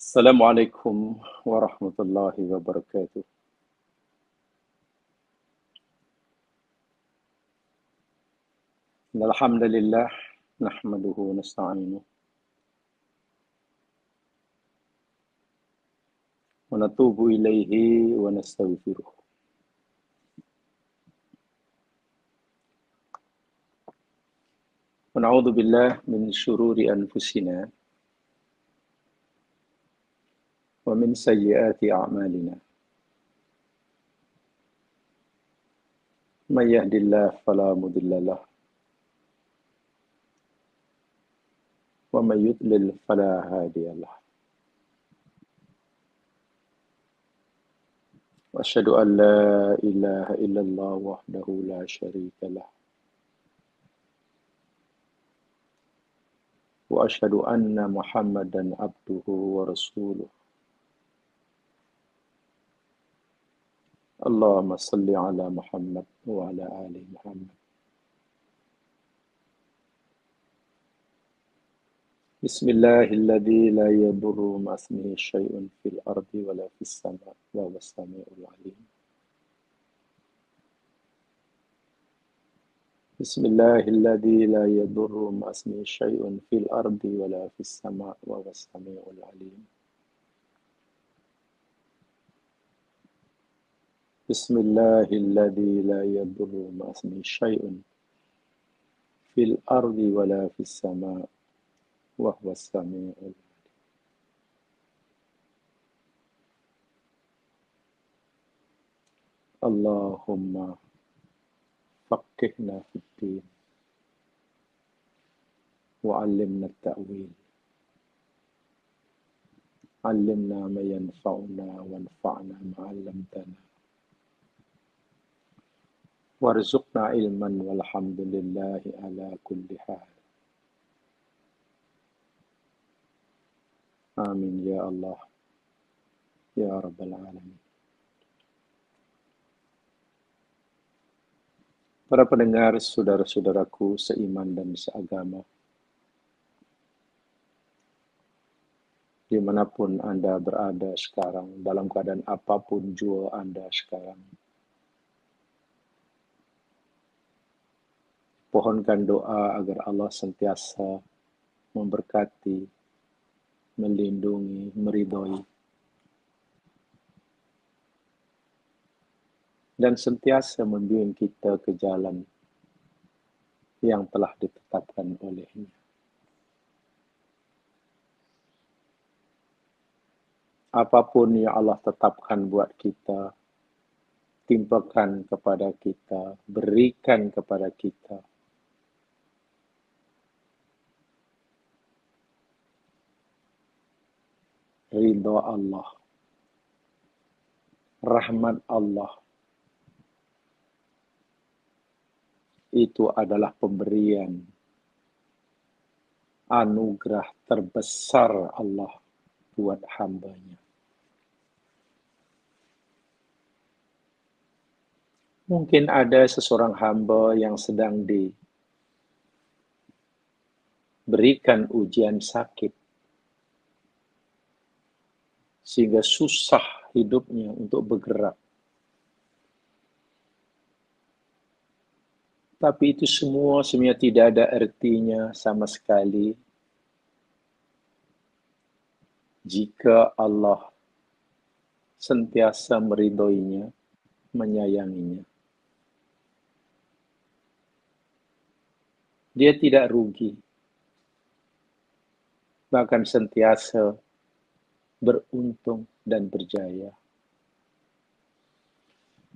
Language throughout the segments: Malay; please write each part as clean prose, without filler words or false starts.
Assalamualaikum warahmatullahi wabarakatuh. Alhamdulillah nahmaduhu wa nasta'inuhu wa natubu ilaihi wa nastaghfiruh. Wa na'udzu billahi min syururi anfusina wa min sayyiati a'malina. May yahdihillahu fala mudilla lahu wa may yudlil fala hadiya lahu. Wa asyhadu an la ilaha illallah wahdahu la syarika lah. Wa asyhadu anna Muhammadan abduhu wa rasuluh. Allahumma salli ala Muhammad wa ala ali Muhammad. Bismillahilladzi la yadurru ma'asmihi syai'un fil ardi wa la fis sama' wa huwas sami'ul 'alim. Bismillahilladzi la yadurru ma'asmihi syai'un fil ardi wa la fis sama' wa huwas sami'ul 'alim. Bismillahilladzi la yadurru ma'asmihi syai'un fil ardi wa la fis sama' wa huwas sami'ul 'alim. Allahumma faqihna fid din wa 'allimna at-ta'wil. 'Allimna ma yanfa'una wanfa'na ma 'allamtana. Warzuqna ilman walhamdulillahi ala kulli hal. Amin ya Allah ya rabbal alamin. Para pendengar, saudara-saudaraku seiman dan seagama, dimanapun Anda berada sekarang, dalam keadaan apapun jua Anda sekarang, pohonkan doa agar Allah sentiasa memberkati, melindungi, meridhoi, dan sentiasa membimbing kita ke jalan yang telah ditetapkan oleh-Nya. Apapun yang Allah tetapkan buat kita, timpakan kepada kita, berikan kepada kita, ridha Allah, rahmat Allah, itu adalah pemberian anugerah terbesar Allah buat hamba-Nya. Mungkin ada seseorang hamba yang sedang diberikan ujian sakit, sehingga susah hidupnya untuk bergerak. Tapi itu semua sebenarnya tidak ada artinya sama sekali jika Allah sentiasa meridhoinya, menyayanginya. Dia tidak rugi, bahkan sentiasa beruntung dan berjaya.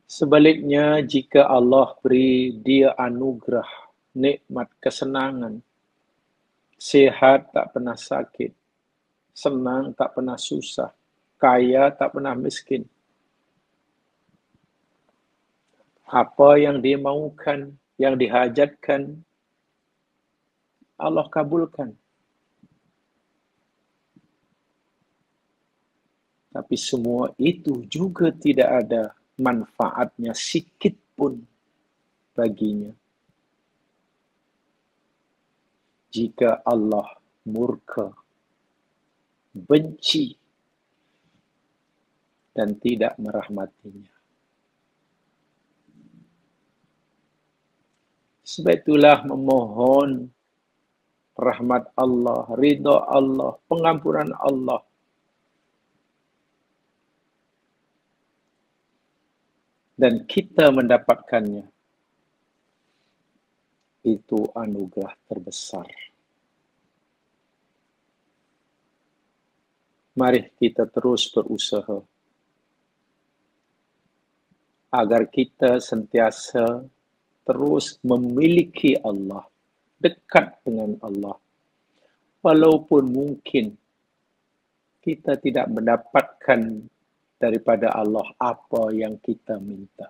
Sebaliknya, jika Allah beri dia anugerah, nikmat, kesenangan, sehat tak pernah sakit, senang tak pernah susah, kaya tak pernah miskin, apa yang dia maukan, yang dihajatkan, Allah kabulkan. Tapi semua itu juga tidak ada manfaatnya sikit pun baginya jika Allah murka, benci dan tidak merahmatinya. Sebab itulah memohon rahmat Allah, ridha Allah, pengampunan Allah. Dan kita mendapatkannya. Itu anugerah terbesar. Mari kita terus berusaha agar kita sentiasa terus memiliki Allah, dekat dengan Allah. Walaupun mungkin kita tidak mendapatkan daripada Allah apa yang kita minta.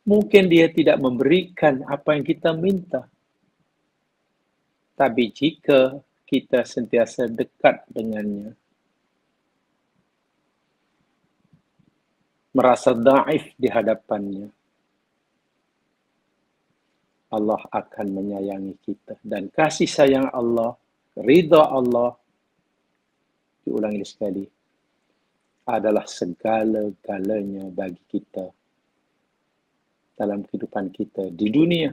Mungkin dia tidak memberikan apa yang kita minta. Tapi jika kita sentiasa dekat dengannya, merasa dhaif di hadapannya, Allah akan menyayangi kita. Dan kasih sayang Allah, ridha Allah, diulangi sekali, adalah segala-galanya bagi kita dalam kehidupan kita di dunia,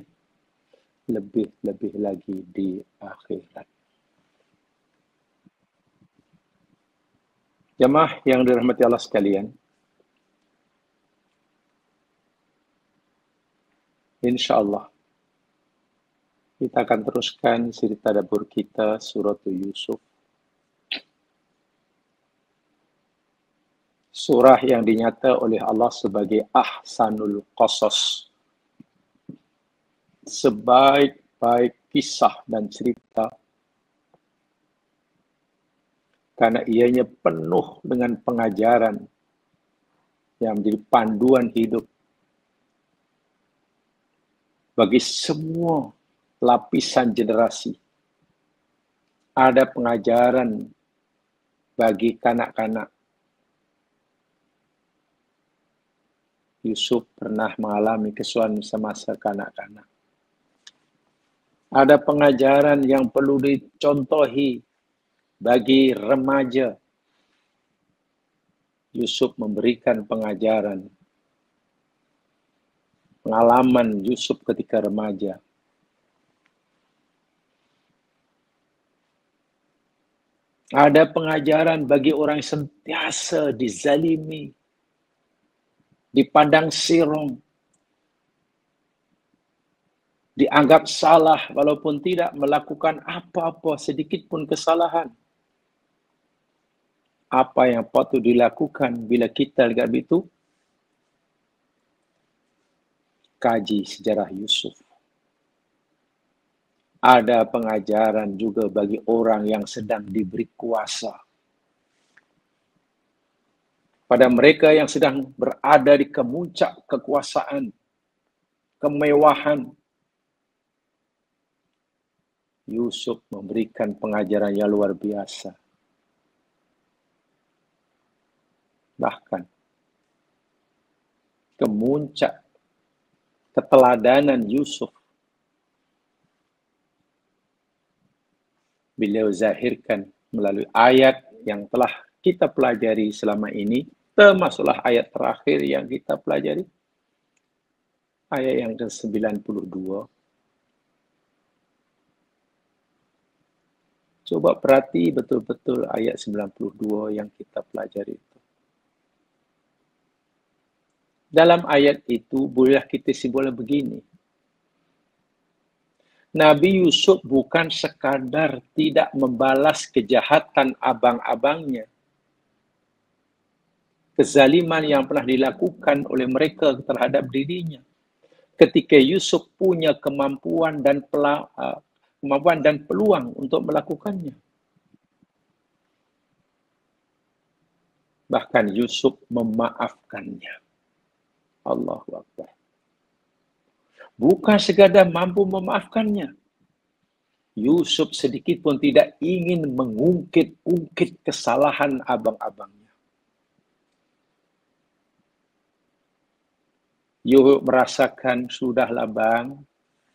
lebih-lebih lagi di akhirat. Jemaah yang dirahmati Allah sekalian, insya-Allah kita akan teruskan cerita dapur kita surat Yusuf. Surah yang dinyata oleh Allah sebagai ahsanul qasas, sebaik-baik kisah dan cerita, karena ianya penuh dengan pengajaran yang menjadi panduan hidup bagi semua lapisan generasi. Ada pengajaran bagi kanak-kanak. Yusuf pernah mengalami kesulitan semasa kanak-kanak. Ada pengajaran yang perlu dicontohi bagi remaja. Yusuf memberikan pengajaran, pengalaman Yusuf ketika remaja. Ada pengajaran bagi orang yang sentiasa dizalimi, dipandang sirong, dianggap salah walaupun tidak melakukan apa-apa sedikit pun kesalahan. Apa yang patut dilakukan bila kita lihat itu? Kaji sejarah Yusuf. Ada pengajaran juga bagi orang yang sedang diberi kuasa. Pada mereka yang sedang berada di kemuncak kekuasaan, kemewahan, Yusuf memberikan pengajaran yang luar biasa. Bahkan, kemuncak keteladanan Yusuf, beliau zahirkan melalui ayat yang telah kita pelajari selama ini, termasuklah ayat terakhir yang kita pelajari, ayat yang ke-92. Coba perhati betul-betul ayat 92 yang kita pelajari itu. Dalam ayat itu, bolehlah kita simpulkan begini. Nabi Yusuf bukan sekadar tidak membalas kejahatan abang-abangnya, kezaliman yang pernah dilakukan oleh mereka terhadap dirinya. Ketika Yusuf punya kemampuan dan peluang untuk melakukannya. Bahkan Yusuf memaafkannya. Allahu Akbar. Bukan sekadar mampu memaafkannya. Yusuf sedikit pun tidak ingin mengungkit-ungkit kesalahan abang-abangnya. Yusuf merasakan, sudahlah bang,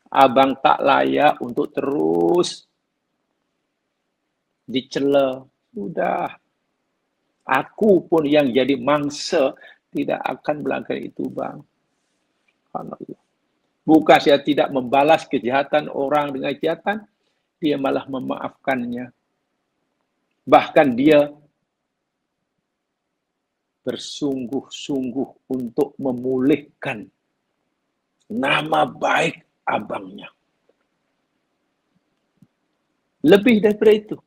abang tak layak untuk terus dicela, sudah. Aku pun yang jadi mangsa tidak akan melakukan itu, bang. Subhanallah. Bukan saya tidak membalas kejahatan orang dengan kejahatan, dia malah memaafkannya. Bahkan dia bersungguh-sungguh untuk memulihkan nama baik abangnya. Lebih daripada itu,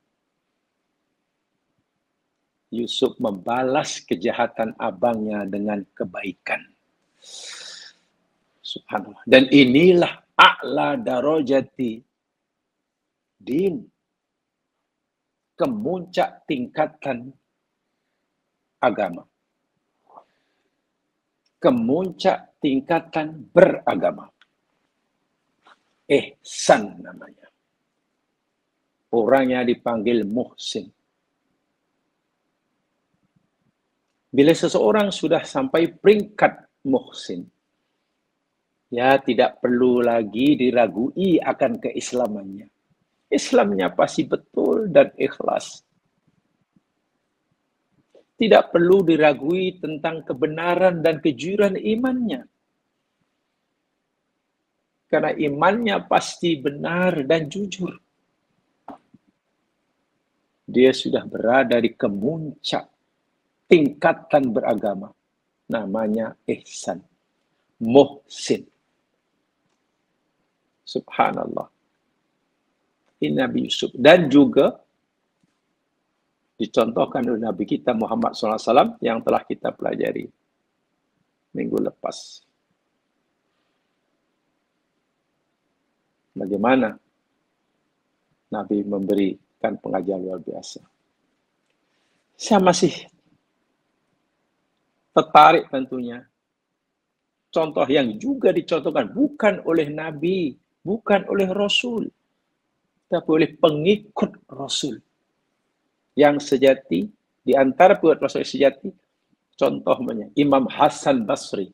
Yusuf membalas kejahatan abangnya dengan kebaikan. Subhanallah. Dan inilah a'la darajati din. Kemuncak tingkatan agama. Kemuncak tingkatan beragama. Ihsan namanya. Orangnya dipanggil muhsin. Bila seseorang sudah sampai peringkat muhsin, ya tidak perlu lagi diragui akan keislamannya. Islamnya pasti betul dan ikhlas. Tidak perlu diragui tentang kebenaran dan kejujuran imannya. Karena imannya pasti benar dan jujur. Dia sudah berada di kemuncak tingkatan beragama. Namanya ihsan. Muhsin. Subhanallah. Ini Nabi Yusuf. Dan juga dicontohkan oleh Nabi kita Muhammad SAW yang telah kita pelajari minggu lepas. Bagaimana Nabi memberikan pengajaran luar biasa. Saya masih tertarik tentunya. Contoh yang juga dicontohkan bukan oleh Nabi, bukan oleh Rasul, tapi oleh pengikut Rasul. Yang sejati, di antara pengikut Rasul sejati, contohnya Imam Hasan Basri.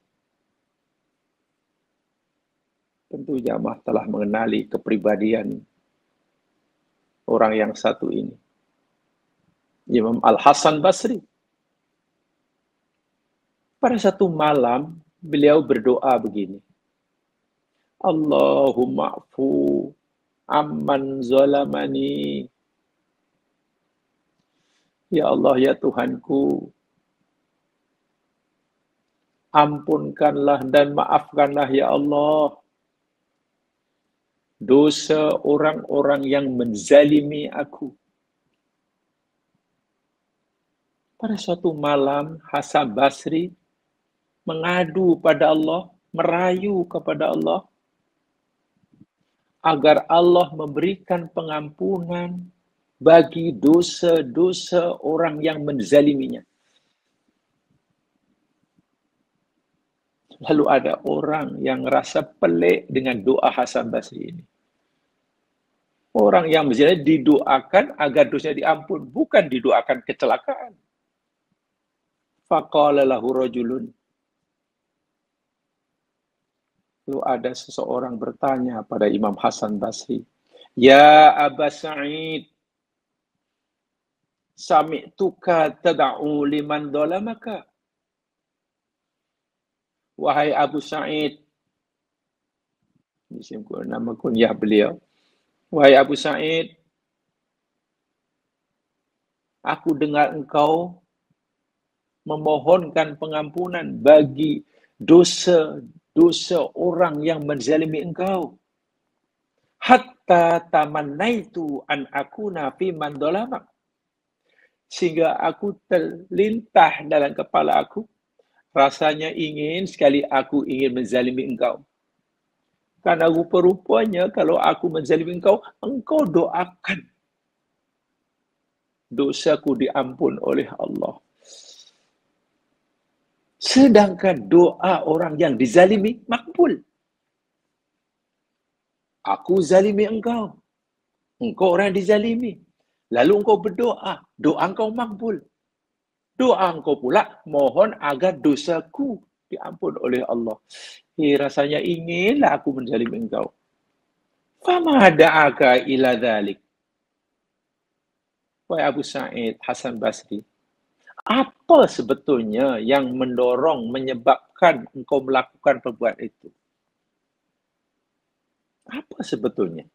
Tentu jamaah telah mengenali kepribadian orang yang satu ini. Imam Al-Hasan Basri. Pada satu malam, beliau berdoa begini. Allahumma afu amman zalamani. Ya Allah, ya Tuhanku, ampunkanlah dan maafkanlah ya Allah dosa orang-orang yang menzalimi aku. Pada suatu malam, Hasan Basri mengadu pada Allah, merayu kepada Allah, agar Allah memberikan pengampunan bagi dosa-dosa orang yang menzaliminya. Lalu ada orang yang rasa pelik dengan doa Hasan Basri ini. Orang yang menzalimi didoakan agar dosanya diampun, bukan didoakan kecelakaan. Faqala lahu rajulun. Lalu ada seseorang bertanya pada Imam Hasan Basri, Ya Aba Sa'id, sami'tuka tada'u liman dolamaka. Wahai Abu Sa'id, nama kunyah beliau. Wahai Abu Sa'id, aku dengar engkau memohonkan pengampunan bagi dosa orang yang menzalimi engkau. Hatta tamannaitu an akuna fi man dolamak. Sehingga aku terlintah dalam kepala aku, rasanya ingin sekali aku ingin menzalimi engkau. Karena rupa-rupanya kalau aku menzalimi engkau, engkau doakan dosaku diampun oleh Allah. Sedangkan doa orang yang dizalimi makbul. Aku zalimi engkau. Engkau orang dizalimi. Lalu engkau berdoa. Doa engkau makbul. Doa engkau pula mohon agar dosaku diampun oleh Allah. Rasanya inginlah aku menzalimi engkau. Fama da'aka ila dhalik. Wahai Abu Sa'id, Hasan Basri, apa sebetulnya yang mendorong, menyebabkan engkau melakukan perbuatan itu? Apa sebetulnya?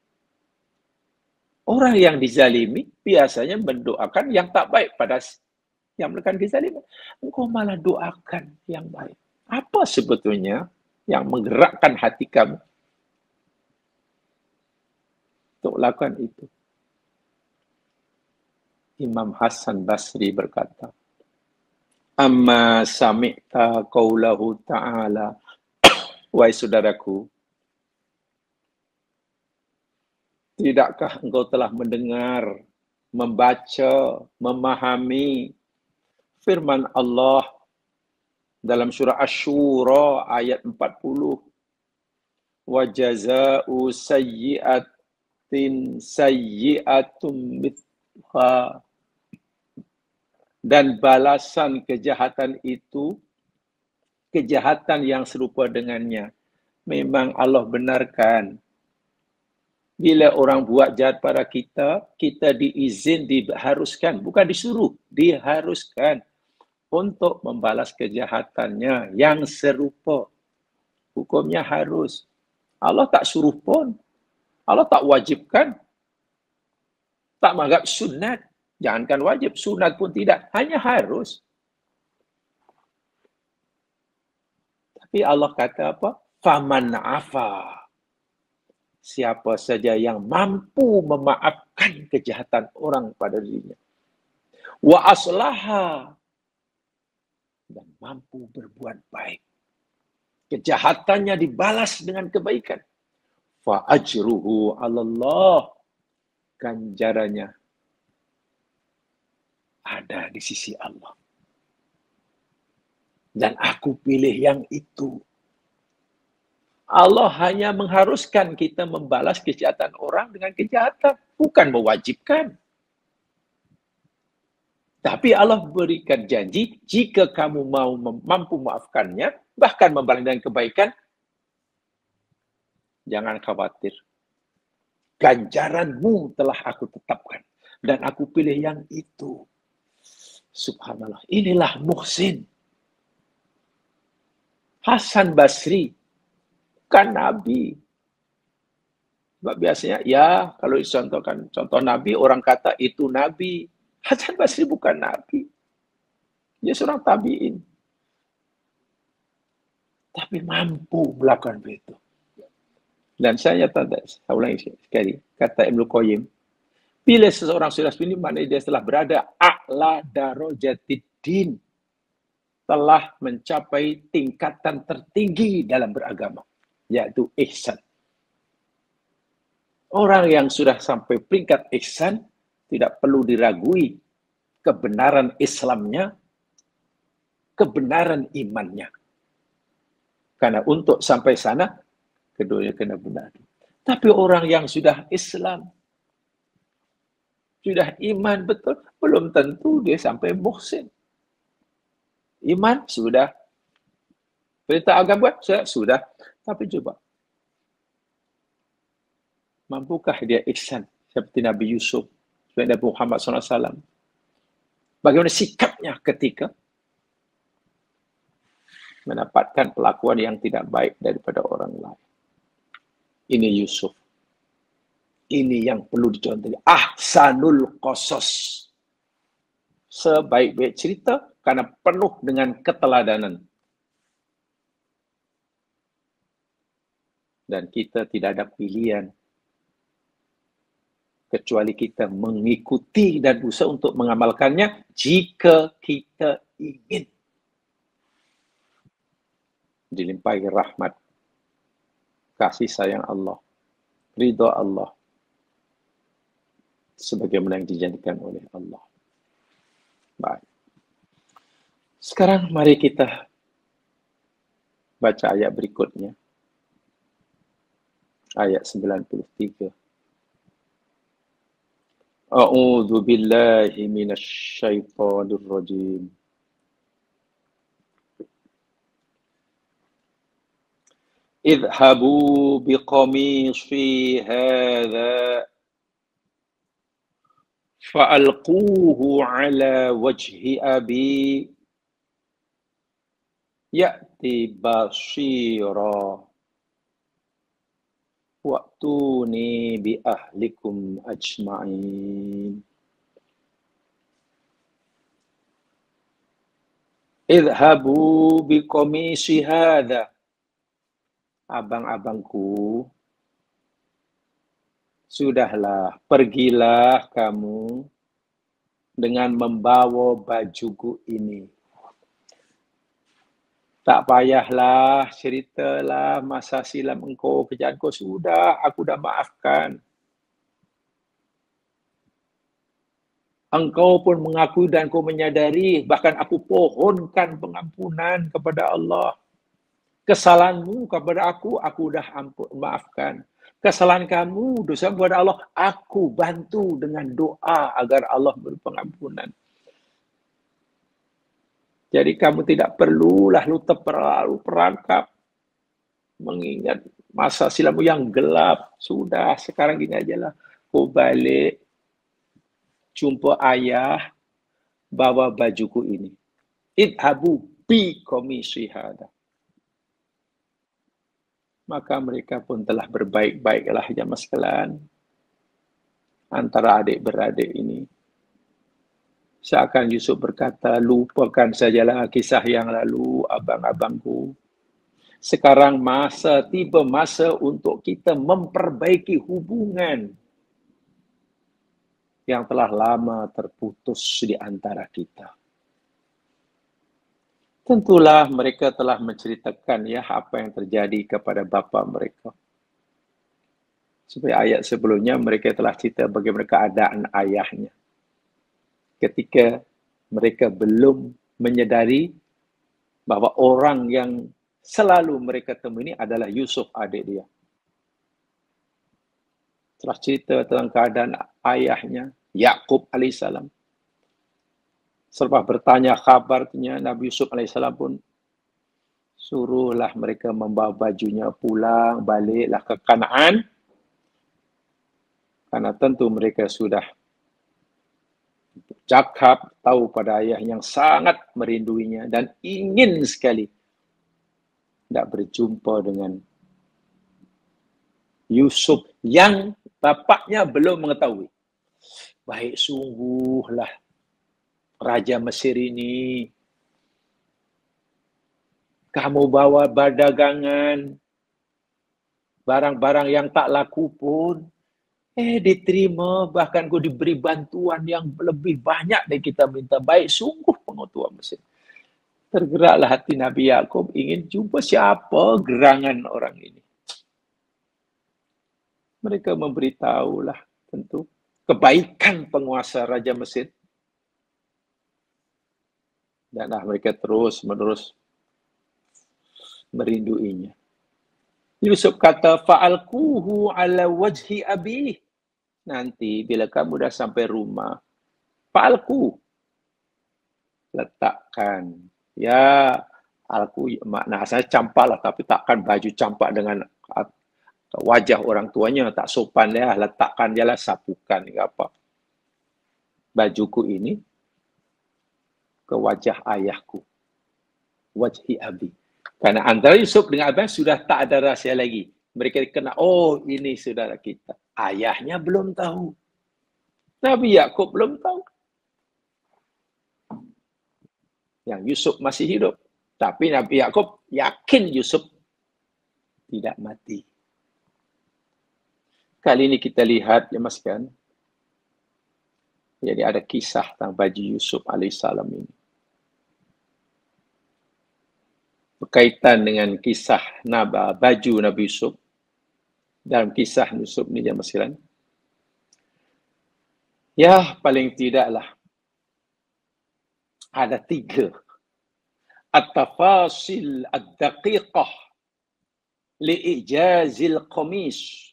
Orang yang dizalimi biasanya mendoakan yang tak baik pada yang melakukan dizalimi. Engkau malah doakan yang baik. Apa sebetulnya yang menggerakkan hati kamu untuk lakukan itu? Imam Hasan Basri berkata, Amma sami'ta qawlahu ta'ala. Wahai saudaraku, tidakkah engkau telah mendengar, membaca, memahami firman Allah dalam surah Asy-Syura ayat 40. Wa jazaa'u sayyi'atin sayyi'atum mithluha. Dan balasan kejahatan itu, kejahatan yang serupa dengannya. Memang Allah benarkan. Bila orang buat jahat pada kita, kita diizin, diharuskan, bukan disuruh, diharuskan untuk membalas kejahatannya yang serupa. Hukumnya harus. Allah tak suruh pun. Allah tak wajibkan. Tak menganggap sunat. Jangankan wajib, sunat pun tidak. Hanya harus. Tapi Allah kata apa? Faman afa. Siapa saja yang mampu memaafkan kejahatan orang pada dirinya. Wa aslaha. Dan mampu berbuat baik. Kejahatannya dibalas dengan kebaikan. Fa ajruhu 'alallah. Ganjarannya ada di sisi Allah. Dan aku pilih yang itu. Allah hanya mengharuskan kita membalas kejahatan orang dengan kejahatan, bukan mewajibkan. Tapi Allah berikan janji, jika kamu mau mampu memaafkannya, bahkan membalas dengan kebaikan, jangan khawatir. Ganjaranmu telah aku tetapkan. Dan aku pilih yang itu. Subhanallah. Inilah muhsin. Hasan Basri. Bukan Nabi. Sebab biasanya, ya kalau dicontohkan contoh Nabi, orang kata itu Nabi. Hasan Basri bukan Nabi. Dia seorang tabi'in. Tapi mampu melakukan itu. Dan saya ulangi sekali, kata Ibnu Qayyim, bila seseorang sudah seperti ini, maknanya dia telah berada a'la darajatiddin, telah mencapai tingkatan tertinggi dalam beragama, yaitu ihsan. Orang yang sudah sampai peringkat ihsan, tidak perlu diragui kebenaran Islamnya, kebenaran imannya. Karena untuk sampai sana, keduanya kena benar. Tapi orang yang sudah Islam, sudah iman betul, belum tentu dia sampai muhsin. Iman sudah. Perintah agama sudah. Tapi coba. Mampukah dia ihsan seperti Nabi Yusuf, seperti Nabi Muhammad SAW? Bagaimana sikapnya ketika mendapatkan perlakuan yang tidak baik daripada orang lain? Ini Yusuf. Ini yang perlu dicontoh. Ahsanul qasas. Sebaik-baik cerita karena penuh dengan keteladanan. Dan kita tidak ada pilihan kecuali kita mengikuti dan berusaha untuk mengamalkannya jika kita ingin dilimpahi rahmat, kasih sayang Allah, ridha Allah, sebagaimana yang dijanjikan oleh Allah. Baik. Sekarang mari kita baca ayat berikutnya. Ayat 93. A'udzu billahi minasy syaithanir rajim. Idhabu biqamisi hadza Fa'alquhu ala wajhi abi ya'ti basira wa'tuni bi ahlikum ajma'in. Idhabu bi qamisi hadha. Abang-abangku, sudahlah, pergilah kamu dengan membawa bajuku ini. Tak payahlah ceritalah masa silam engkau, kerjaan kau sudah, aku dah maafkan. Engkau pun mengakui dan kau menyadari, bahkan aku pohonkan pengampunan kepada Allah. Kesalahanmu kepada aku dah maafkan. Kesalahan kamu, dosa kepada Allah, aku bantu dengan doa agar Allah beri pengampunan. Jadi kamu tidak perlulah lu terlalu perangkap mengingat masa silammu yang gelap. Sudah, sekarang gini aja lah. Kau balik, jumpa ayah, bawa bajuku ini. Idhabu bi qamisi hadha. Maka mereka pun telah berbaik-baiklah jamaah sekalian antara adik-beradik ini. Seakan Yusuf berkata, lupakan sajalah kisah yang lalu, abang-abangku. Sekarang tiba masa untuk kita memperbaiki hubungan yang telah lama terputus di antara kita. Tentulah mereka telah menceritakan ya apa yang terjadi kepada bapa mereka. Seperti ayat sebelumnya mereka telah cerita bagaimana keadaan ayahnya. Ketika mereka belum menyadari bahawa orang yang selalu mereka temui ini adalah Yusuf, adik dia. Telah cerita tentang keadaan ayahnya, Yakub alaihissalam. Selepas bertanya kabarnya, Nabi Yusuf AS pun suruhlah mereka membawa bajunya pulang, baliklah ke Kanaan. Karena tentu mereka sudah cakap, tahu pada ayah yang sangat merinduinya dan ingin sekali tidak berjumpa dengan Yusuf yang bapaknya belum mengetahui. Baik sungguhlah Raja Mesir ini, kamu bawa perdagangan, barang-barang yang tak laku pun, diterima, bahkan kau diberi bantuan yang lebih banyak dari kita minta. Baik sungguh pengutuan Mesir. Tergeraklah hati Nabi Yakub ingin jumpa siapa gerangan orang ini. Mereka memberitahulah tentu kebaikan penguasa Raja Mesir. Dan mereka terus-menerus merinduinya. Yusuf kata, fa'alquhu ala wajhi abi. Nanti bila kamu dah sampai rumah, fa'alku. Letakkan. Ya, alku makna saya campaklah, tapi takkan baju campak dengan wajah orang tuanya. Tak sopan ya, letakkan je lah, sapukan ke apa. Bajuku ini ke wajah ayahku. Wajhi abi. Karena antara Yusuf dengan abang sudah tak ada rahsia lagi. Mereka kena, oh ini saudara kita. Ayahnya belum tahu. Nabi Yakub belum tahu. Yang Yusuf masih hidup. Tapi Nabi Yakub yakin Yusuf tidak mati. Kali ini kita lihat, ya mas kan. Jadi ada kisah tentang baju Yusuf alaihissalam ini. Berkaitan dengan kisah baju Nabi Yusuf. Dalam kisah Yusuf ni jemaah sekalian. Ya, paling tidaklah ada 3. At-tafasil ad-daqiqah li'ijazil qamis.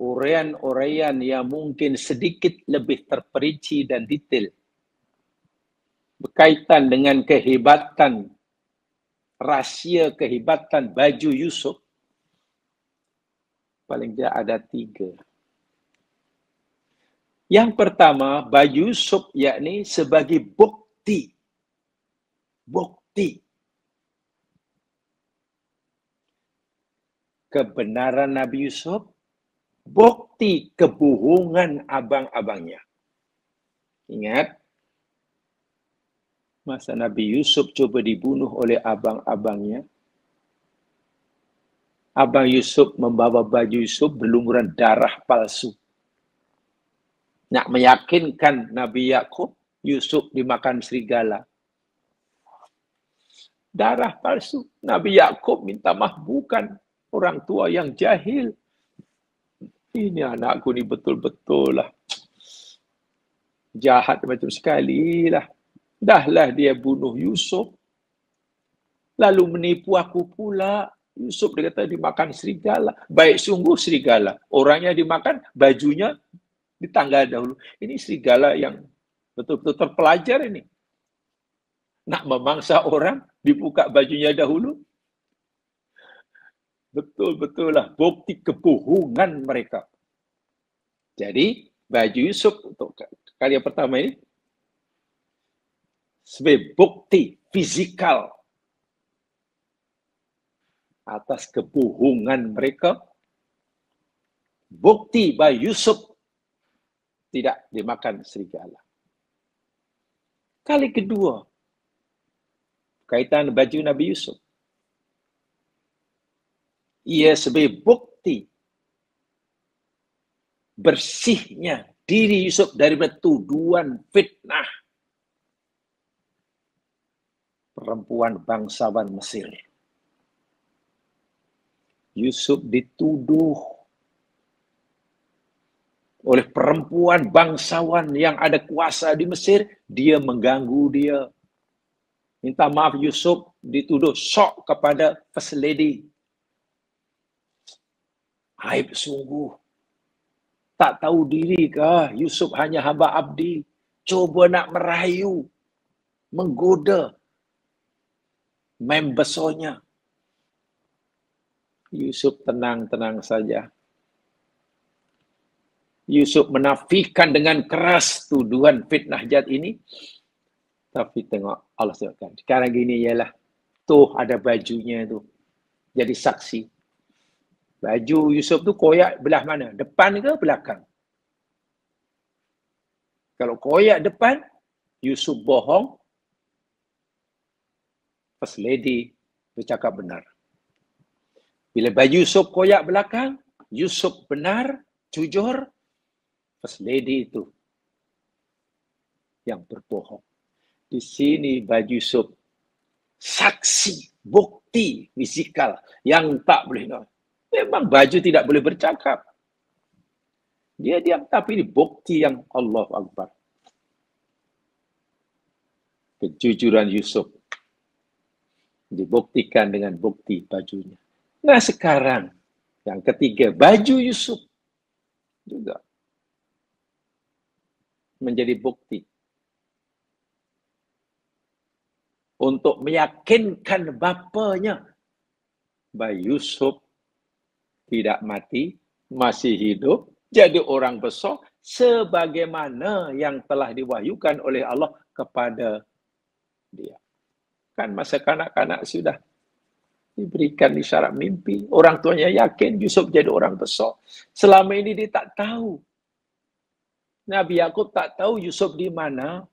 Uraian-uraian yang mungkin sedikit lebih terperinci dan detail. Berkaitan dengan kehebatan, rahsia kehebatan baju Yusuf. Paling tidak ada 3. Yang pertama, baju Yusuf yakni sebagai bukti. Bukti kebenaran Nabi Yusuf, bukti kebohongan abang-abangnya. Ingat, masa Nabi Yusuf coba dibunuh oleh abang-abangnya, Abang Yusuf membawa baju Yusuf berlumuran darah palsu. Nak meyakinkan Nabi Yakub, Yusuf dimakan serigala. Darah palsu. Nabi Yakub minta maaf, bukan orang tua yang jahil. Ini anakku ni betul-betul lah jahat macam sekali lah. Dahlah dia bunuh Yusuf. Lalu menipu aku pula. Yusuf dia kata dimakan serigala. Baik sungguh serigala. Orangnya dimakan, bajunya ditanggal dahulu. Ini serigala yang betul-betul terpelajar ini. Nak memangsa orang, dibuka bajunya dahulu. Betul-betul lah bukti kebohongan mereka. Jadi, baju Yusuf untuk kali yang pertama ini sebagai bukti fizikal atas kebohongan mereka. Bukti bahwa Yusuf tidak dimakan serigala. Kali kedua, kaitan baju Nabi Yusuf. Ia sebagai bukti bersihnya diri Yusuf dari tuduhan fitnah perempuan bangsawan Mesir. Yusuf dituduh oleh perempuan bangsawan yang ada kuasa di Mesir, dia mengganggu dia. Minta maaf, Yusuf dituduh sok kepada First Lady. Aib sungguh. Tak tahu diri kah Yusuf hanya hamba abdi? Coba nak merayu, menggoda membersonya. Yusuf tenang-tenang saja. Yusuf menafikan dengan keras tuduhan fitnah jahat ini. Tapi tengok Allah sebutkan. Sekarang gini ialah, tuh ada bajunya tu. Jadi saksi. Baju Yusuf tu koyak belah mana? Depan ke belakang? Kalau koyak depan, Yusuf bohong. First Lady bercakap benar. Bila baju Yusuf koyak belakang, Yusuf benar, jujur. First Lady itu yang berbohong. Di sini baju Yusuf saksi, bukti fisikal yang tak boleh. Memang baju tidak boleh bercakap. Dia diam, tapi ini bukti yang Allah Akbar. Kejujuran Yusuf dibuktikan dengan bukti bajunya. Nah sekarang, yang ketiga, baju Yusuf juga menjadi bukti untuk meyakinkan bapanya bahwa Yusuf tidak mati, masih hidup, jadi orang besar sebagaimana yang telah diwahyukan oleh Allah kepada dia. Kan masa kanak-kanak sudah diberikan isyarat mimpi, orang tuanya yakin Yusuf jadi orang besar. Selama ini dia tak tahu. Nabi Yakub tak tahu Yusuf di mana,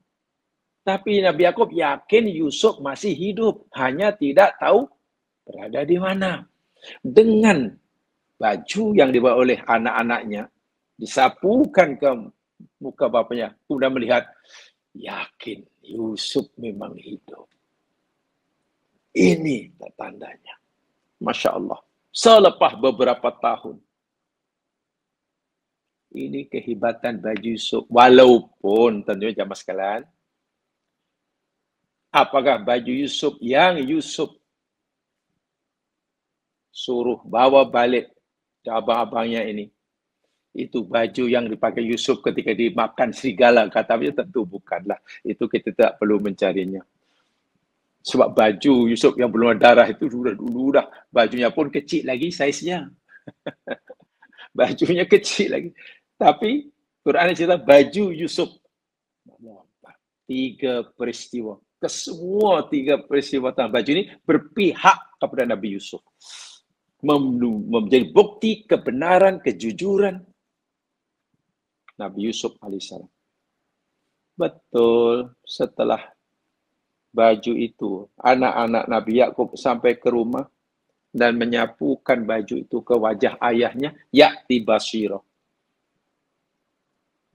tapi Nabi Yakub yakin Yusuf masih hidup, hanya tidak tahu berada di mana. Dengan baju yang dibawa oleh anak-anaknya, disapukan ke muka bapanya, sudah melihat, yakin Yusuf memang hidup. Ini tandanya. Masya Allah. Selepas beberapa tahun. Ini kehebatan baju Yusuf. Walaupun tentunya jamaah sekalian, apakah baju Yusuf yang Yusuf suruh bawa balik ke abang-abangnya ini, itu baju yang dipakai Yusuf ketika dimakan serigala? Katanya tentu bukanlah. Itu kita tak perlu mencarinya. Sebab baju Yusuf yang belum ada darah itu sudah dulu dah. Bajunya pun kecil lagi saiznya. Bajunya kecil lagi. Tapi Quran cerita baju Yusuf. 3 peristiwa. Kesemua 3 peristiwa tentang baju ini berpihak kepada Nabi Yusuf. Menjadi bukti kebenaran, kejujuran Nabi Yusuf alaihissalam. Betul, setelah baju itu, anak-anak Nabi Yakub sampai ke rumah dan menyapukan baju itu ke wajah ayahnya, ya'ti basira.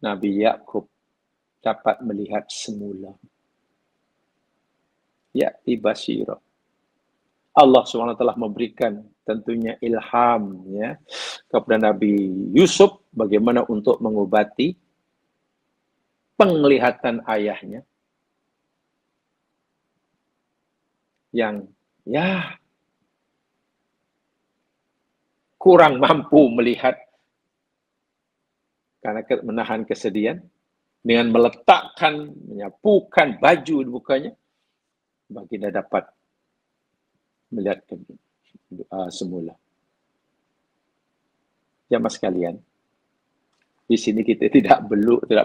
Nabi Yakub dapat melihat semula. Ya'ti basira. Allah SWT telah memberikan tentunya ilham ya kepada Nabi Yusuf bagaimana untuk mengobati penglihatan ayahnya yang ya kurang mampu melihat karena menahan kesedihan dengan meletakkan, menyapukan baju di mukanya, baginda dapat melihat semula. Jamaah sekalian, di sini kita tidak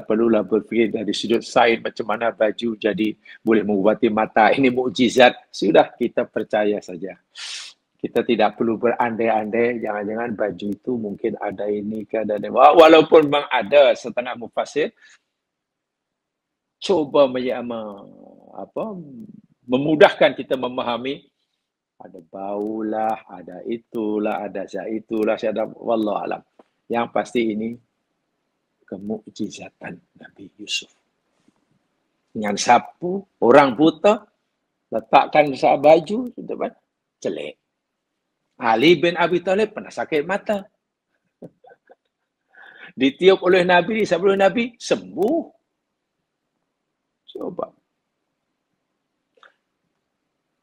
perlulah berfikir dari sudut sains macam mana baju jadi boleh mengubati mata. Ini mukjizat. Sudah kita percaya saja. Kita tidak perlu berandai-andai, jangan-jangan baju itu mungkin ada ini ke ada ini. Walaupun memang ada setengah mufassir coba memudahkan kita memahami ada baulah, ada itulah, ada zaitulah, ada wallahu alam. Yang pasti ini kemukjizatan Nabi Yusuf. Dengan sapu, orang buta letakkan baju di depan, jelek. Ali bin Abi Thalib pernah sakit mata. Ditiup oleh Nabi, sebelum Nabi, sembuh. Coba.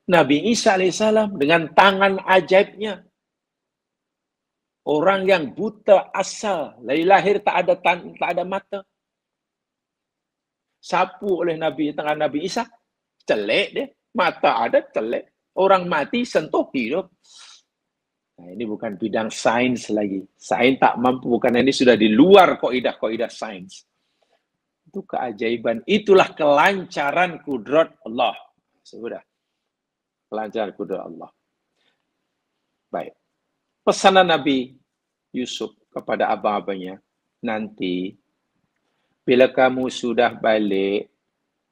Nabi Isa alaihissalam dengan tangan ajaibnya. Orang yang buta asal, dari lahir tak ada mata. Sapu oleh Nabi, tangan Nabi Isa, celek dia. Mata ada, celek. Orang mati, sentuh hidup. Nah, ini bukan bidang sains lagi. Sains tak mampu, karena ini sudah di luar kaidah-kaidah sains. Itu keajaiban. Itulah kelancaran kudrat Allah. Sudah. Kelancaran kudrat Allah. Baik. Pesanan Nabi Yusuf kepada abang-abangnya, nanti bila kamu sudah balik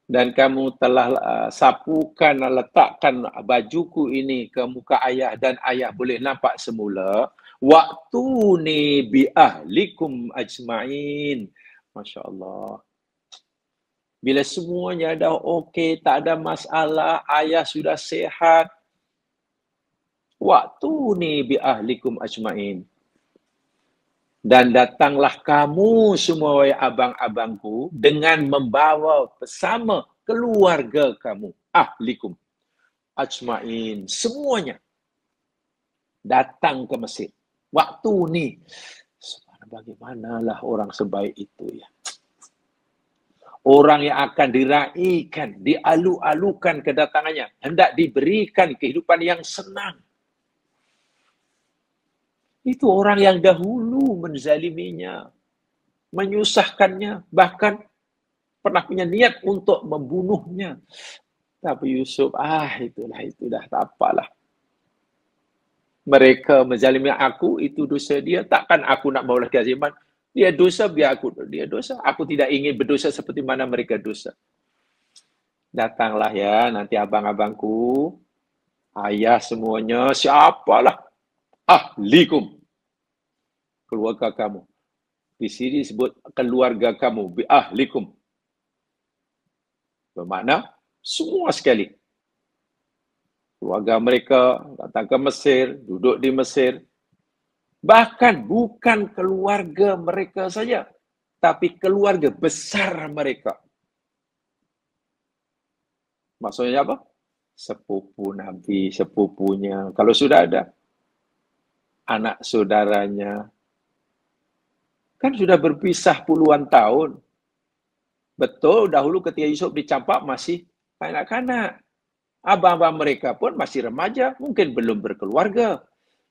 dan kamu telah sapukan, letakkan bajuku ini ke muka ayah dan ayah boleh nampak semula, waktu ni bi ahlikum ajma'in. Masya Allah. Bila semuanya dah okey, tak ada masalah, ayah sudah sihat, waktu ni bi ahlikum ajma'in. Dan datanglah kamu semua wahai abang-abangku dengan membawa bersama keluarga kamu, ahlikum ajma'in, semuanya datang ke Mesir. Waktu ni, bagaimanalah orang sebaik itu ya. Orang yang akan diraikan, dialu-alukan kedatangannya, hendak diberikan kehidupan yang senang. Itu orang yang dahulu menzaliminya, menyusahkannya, bahkan pernah punya niat untuk membunuhnya. Tapi Yusuf, itu dah tak apalah. Mereka menzalimi aku, itu dosa dia. Takkan aku nak membalas keziman. Dia dosa, biar dia dosa. Aku tidak ingin berdosa seperti mana mereka dosa. Datanglah ya, nanti abang-abangku, ayah semuanya, siapalah. Ahlikum, keluarga kamu. Di sini disebut keluarga kamu, bi ahlikum. Bermakna semua sekali. Keluarga mereka datang ke Mesir, duduk di Mesir. Bahkan bukan keluarga mereka saja, tapi keluarga besar mereka. Maksudnya apa? Sepupu Nabi, sepupunya. Kalau sudah ada anak saudaranya, kan sudah berpisah puluhan tahun. Betul, dahulu ketika Yusuf dicampak masih kanak-kanak. Abang-abang mereka pun masih remaja, mungkin belum berkeluarga.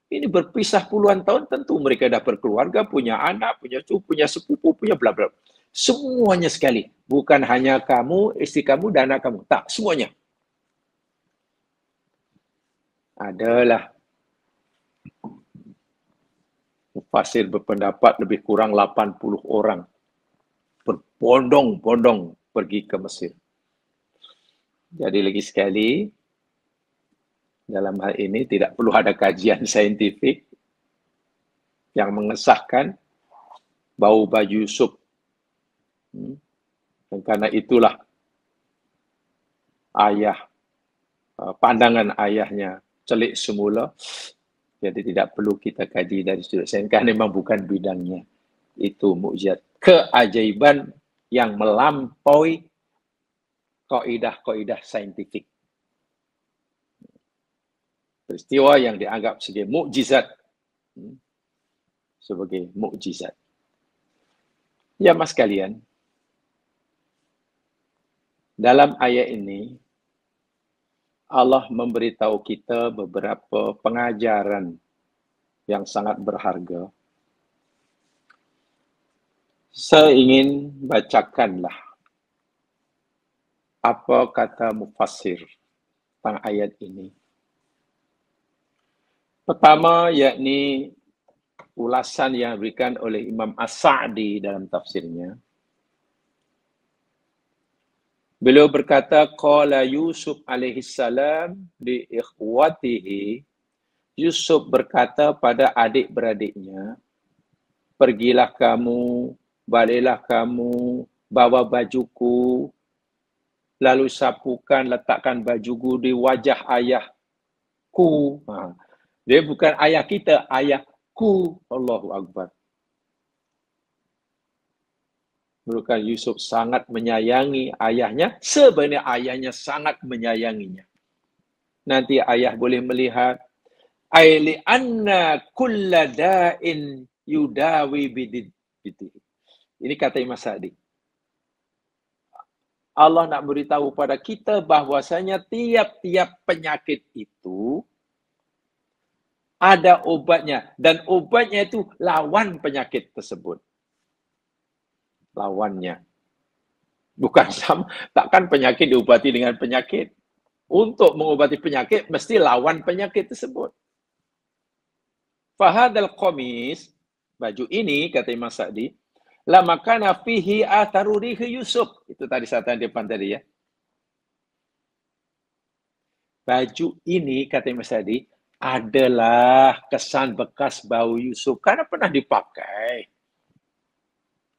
Ini berpisah puluhan tahun, tentu mereka dah berkeluarga, punya anak, punya cucu, punya sepupu, punya bla bla. Semuanya sekali. Bukan hanya kamu, isteri kamu, dan anak kamu. Tak, semuanya. Adalah mufasir berpendapat lebih kurang 80 orang berbondong-bondong pergi ke Mesir. Jadi lagi sekali, dalam hal ini tidak perlu ada kajian saintifik yang mengesahkan bau baju Yusuf. Dan karena itulah pandangan ayahnya celik semula. Jadi tidak perlu kita kaji dari sudut sains, karena memang bukan bidangnya. Itu mukjizat, keajaiban yang melampaui kaidah-kaidah saintifik. Peristiwa yang dianggap sebagai mukjizat, sebagai mukjizat. Ya mas kalian, dalam ayat ini Allah memberitahu kita beberapa pengajaran yang sangat berharga. Saya ingin bacakanlah apa kata mufassir tentang ayat ini. Pertama, yakni ulasan yang diberikan oleh Imam As-Sa'di dalam tafsirnya. Beliau berkata, qala Yusuf alaihi salam li ikhwatihi. Yusuf berkata pada adik-beradiknya, pergilah kamu, baliklah kamu, bawa bajuku, lalu sapukan, letakkan bajuku di wajah ayahku. Dia bukan ayah kita, ayahku. Allahu Akbar. Bukan Yusuf sangat menyayangi ayahnya, sebenarnya ayahnya sangat menyayanginya. Nanti ayah boleh melihat, aili anna kulla da'in yudawi bididih. Ini kata Imam Sa'di. Allah nak beritahu pada kita bahwasanya tiap-tiap penyakit itu ada obatnya, dan obatnya itu lawan penyakit tersebut. Lawannya. Bukan sama, takkan penyakit diobati dengan penyakit. Untuk mengobati penyakit, mesti lawan penyakit tersebut. Fahadal qamis, baju ini, kata Imam Sa'di, la makana fihi atharu rihi Yusuf. Itu tadi saat di depan tadi ya. Baju ini, kata Imam Sa'di, adalah kesan bekas bau Yusuf karena pernah dipakai.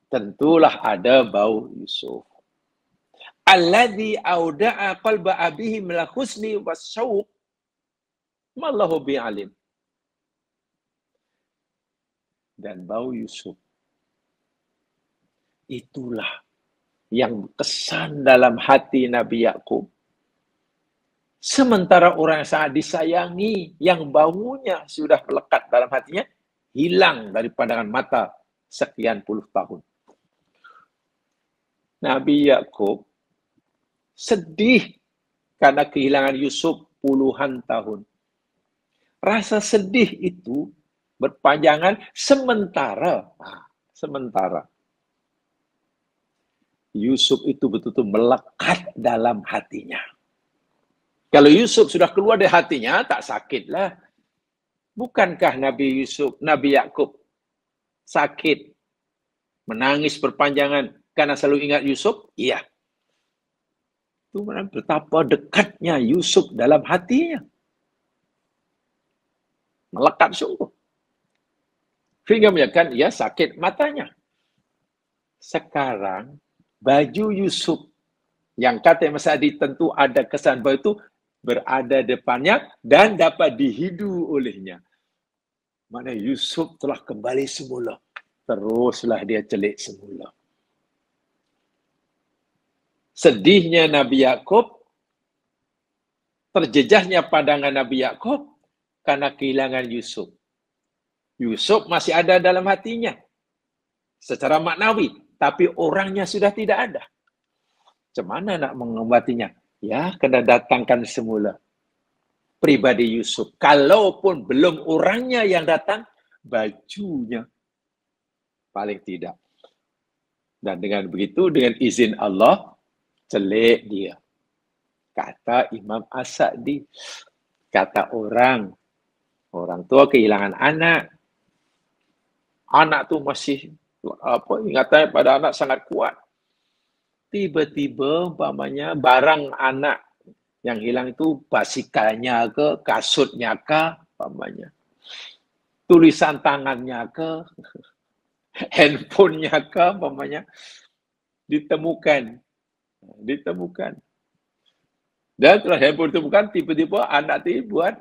Tentulah ada bau Yusuf. Alladzi auda'a qalba abihi min al-husni was-syauq. Mallahu bi'alim. Dan bau Yusuf itulah yang kesan dalam hati Nabi Yakub. Sementara orang yang sangat disayangi, yang baunya sudah melekat dalam hatinya, hilang dari pandangan mata sekian puluh tahun. Nabi Yakub sedih karena kehilangan Yusuf puluhan tahun. Rasa sedih itu berpanjangan sementara. Sementara. Yusuf itu betul-betul melekat dalam hatinya. Kalau Yusuf sudah keluar dari hatinya, tak sakitlah. Bukankah Nabi Yakub sakit, menangis berpanjangan karena selalu ingat Yusuf? Iya. Itu betapa dekatnya Yusuf dalam hatinya. Melekat sungguh. Sehingga menyebabkan ia sakit matanya. Sekarang, baju Yusuf yang kata Mas Adi tentu ada kesan bau itu berada depannya dan dapat dihidu olehnya. Mana Yusuf telah kembali semula. Teruslah dia celik semula. Sedihnya Nabi Yakub, terjejahnya pandangan Nabi Yakub karena kehilangan Yusuf. Yusuf masih ada dalam hatinya secara maknawi, tapi orangnya sudah tidak ada. Macam mana nak mengobatinya? Ya, kena datangkan semula pribadi Yusuf. Kalaupun belum orangnya yang datang, bajunya paling tidak Dan dengan begitu, dengan izin Allah, celik dia. Kata Imam As-Sa'di. Kata orang tua kehilangan anak. Anak tu masih ingatannya pada anak sangat kuat. Tiba-tiba umpamanya barang anak yang hilang itu basikalnya ke, kasutnya ke, umpamanya. Tulisan tangannya ke, handphonenya ke, umpamanya. Ditemukan. Dan setelah handphone ditemukan, tiba-tiba anak itu buat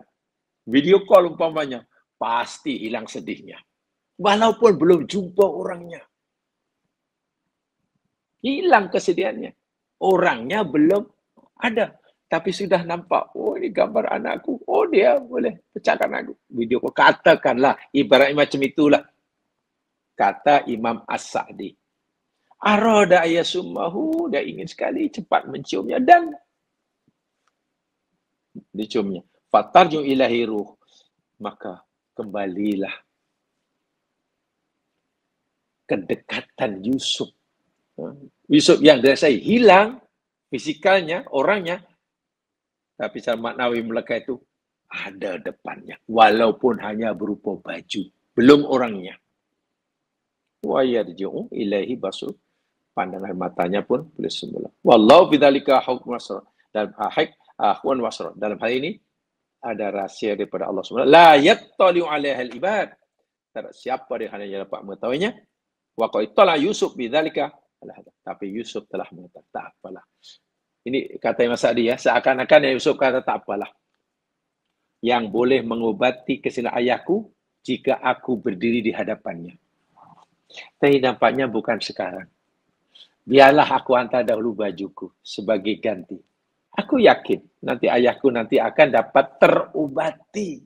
video call umpamanya. Pasti hilang sedihnya. Walaupun belum jumpa orangnya. Hilang kesedihannya. Orangnya belum ada. Tapi sudah nampak, oh ini gambar anakku. Oh dia boleh pecahkan aku. Video call. Katakanlah, ibaratnya macam itulah. Kata Imam As-Sa'di. Arada ayasummahu, dia ingin sekali cepat menciumnya dan diciumnya. Fatarju ilahi ruh. Maka kembalilah kedekatan Yusuf. Yusuf yang dirasai hilang fisikalnya, orangnya, tapi secara maknawi melekat itu ada depannya, walaupun hanya berupa baju, belum orangnya. Wa yarji'u ilaihi basur, pandangan matanya pun boleh semula. Wallahu bidzalika hukmun wasra. Dan ahwan wasra. Dalam hal ini ada rahsia daripada Allah SWT. La yattali'u 'alaihal ibad. Siapa dia hanya dapat mengetahuinya. Wa qaitala Yusuf bidzalika. Tapi Yusuf telah mengatakan, tak apalah. Ini kata Imam Sa'di ya, seakan-akan Yusuf kata tak apalah. Yang boleh mengobati kesalahan ayahku jika aku berdiri di hadapannya. Tapi nampaknya bukan sekarang. Biarlah aku hantar dahulu bajuku sebagai ganti. Aku yakin nanti ayahku nanti akan dapat terobati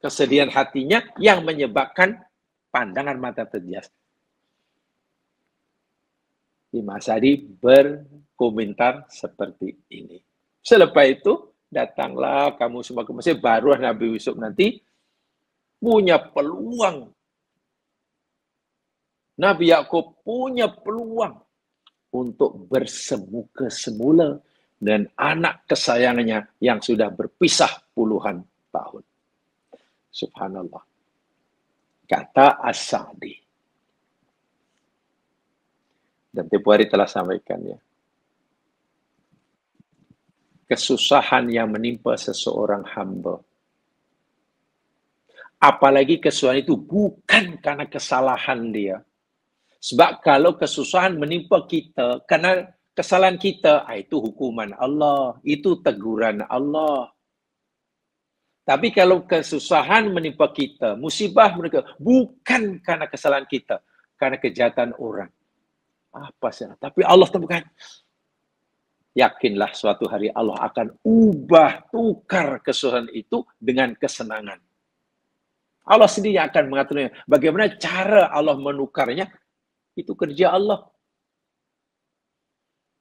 kesedihan hatinya yang menyebabkan pandangan mata terbias. Imam Sa'di berkomentar seperti ini. Selepas itu, datanglah kamu semua ke Mesir, baru Nabi Yusuf nanti punya peluang. Nabi Yakub punya peluang untuk bersemuka semula dengan anak kesayangannya yang sudah berpisah puluhan tahun. Subhanallah. Kata As-Sa'di. Dan tempoh hari telah sampaikannya. Kesusahan yang menimpa seseorang hamba. Apalagi kesusahan itu bukan karena kesalahan dia. Sebab kalau kesusahan menimpa kita karena kesalahan kita, itu hukuman Allah. Itu teguran Allah. Tapi kalau kesusahan menimpa kita, musibah menimpa, bukan karena kesalahan kita, karena kejahatan orang. Apa sih? Tapi Allah temukan. Yakinlah suatu hari Allah akan tukar kesusahan itu dengan kesenangan. Allah sendiri akan mengaturnya. Bagaimana cara Allah menukarnya? Itu kerja Allah.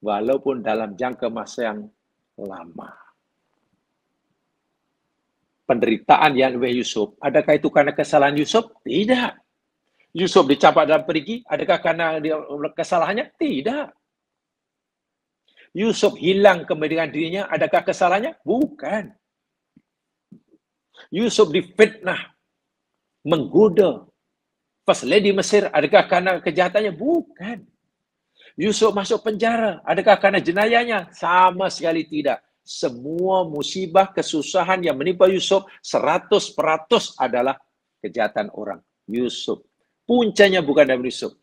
Walaupun dalam jangka masa yang lama. Penderitaan yang Yusuf, adakah itu karena kesalahan Yusuf? Tidak. Yusuf dicapak dalam perigi, adakah karena kesalahannya? Tidak. Yusuf hilang kemerdekaan dirinya, adakah kesalahannya? Bukan. Yusuf difitnah, menggoda First Lady Mesir, adakah karena kejahatannya? Bukan. Yusuf masuk penjara, adakah karena jenayahnya? Sama sekali tidak. Semua musibah, kesusahan yang menimpa Yusuf 100% adalah kejahatan orang. Yusuf. Puncanya bukan dari Yusuf.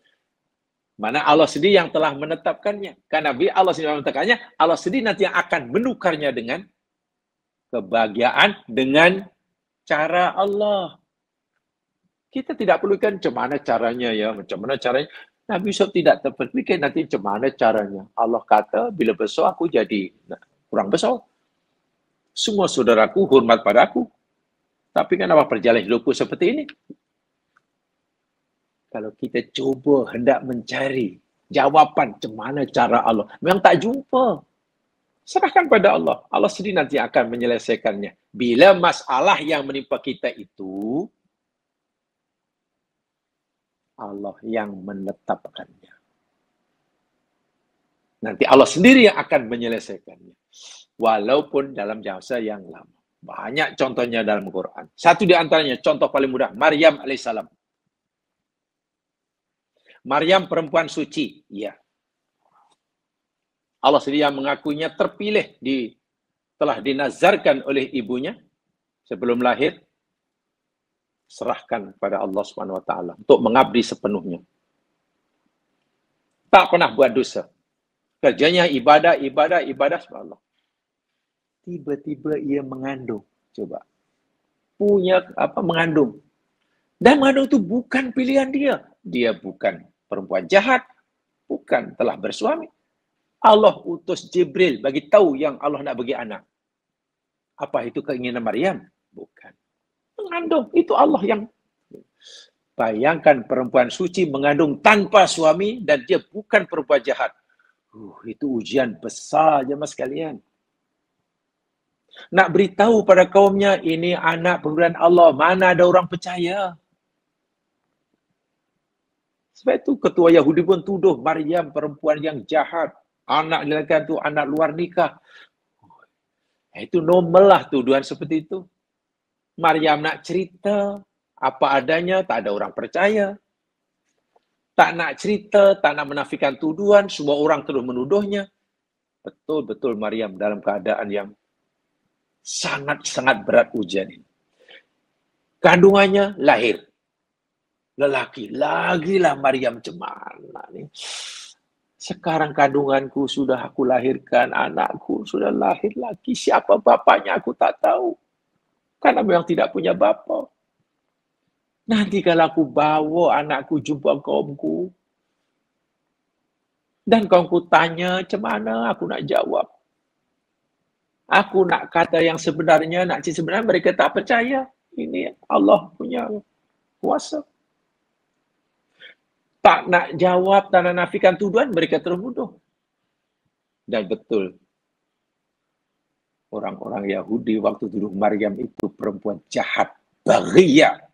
Mana Allah sendiri yang telah menetapkannya. Karena Allah sendiri menetapkannya, Allah sendiri nanti yang akan menukarnya dengan kebahagiaan dengan cara Allah. Kita tidak perlukan macam mana caranya ya, macam mana caranya. Nabi Yusuf tidak terpikir nanti macam mana caranya. Allah kata, bila besar aku jadi kurang besar. Semua saudaraku hormat pada aku. Tapi kenapa perjalanan hidupku seperti ini? Kalau kita cuba hendak mencari jawapan macam mana cara Allah, memang tak jumpa. Serahkan pada Allah. Allah sendiri nanti akan menyelesaikannya. Bila masalah yang menimpa kita itu, Allah yang menetapkannya. Nanti Allah sendiri yang akan menyelesaikannya. Walaupun dalam jasa yang lama. Banyak contohnya dalam Quran. Satu di antaranya, contoh paling mudah, Maryam alaihissalam. Maryam perempuan suci. Ya. Allah sendiri yang mengakuinya terpilih, telah dinazarkan oleh ibunya sebelum lahir. Serahkan pada Allah Subhanahu wa taala untuk mengabdi sepenuhnya. Tak pernah buat dosa. Kerjanya ibadah subhanallah. Tiba-tiba ia mengandung. Coba. Mengandung. Dan mengandung itu bukan pilihan dia. Dia bukan perempuan jahat, bukan telah bersuami. Allah utus Jibril bagi tahu yang Allah nak bagi anak. Apa itu keinginan Maryam? Bukan. Mengandung, itu Allah yang... Bayangkan perempuan suci mengandung tanpa suami dan dia bukan perempuan jahat. Itu ujian besar jemaah sekalian. Nak beritahu pada kaumnya, ini anak pemberian Allah, mana ada orang percaya. Sebab itu ketua Yahudi pun tuduh Maryam perempuan yang jahat. Anak dilahirkan tu anak luar nikah. Itu normal lah tuduhan seperti itu. Maryam nak cerita apa adanya, tak ada orang percaya. Tak nak cerita, tak nak menafikan tuduhan, semua orang terus menuduhnya. Betul-betul Maryam dalam keadaan yang sangat-sangat berat ujian ini. Kandungannya lahir. Lelaki, lagilah Maryam cemana nih. Sekarang kandunganku sudah aku lahirkan, anakku sudah lahir lagi. Siapa bapaknya aku tak tahu. Karena memang tidak punya bapa. Nanti kalau aku bawa anakku jumpa kaumku, dan kaumku tanya, macam mana aku nak jawab? Aku nak kata yang sebenarnya, nak cerita sebenarnya, mereka tak percaya. Ini Allah punya kuasa. Tak nak jawab, tak nak nafikan tuduhan, mereka terus nuduh. Dan betul, orang-orang Yahudi waktu tuduh Maryam itu perempuan jahat, baghiyah.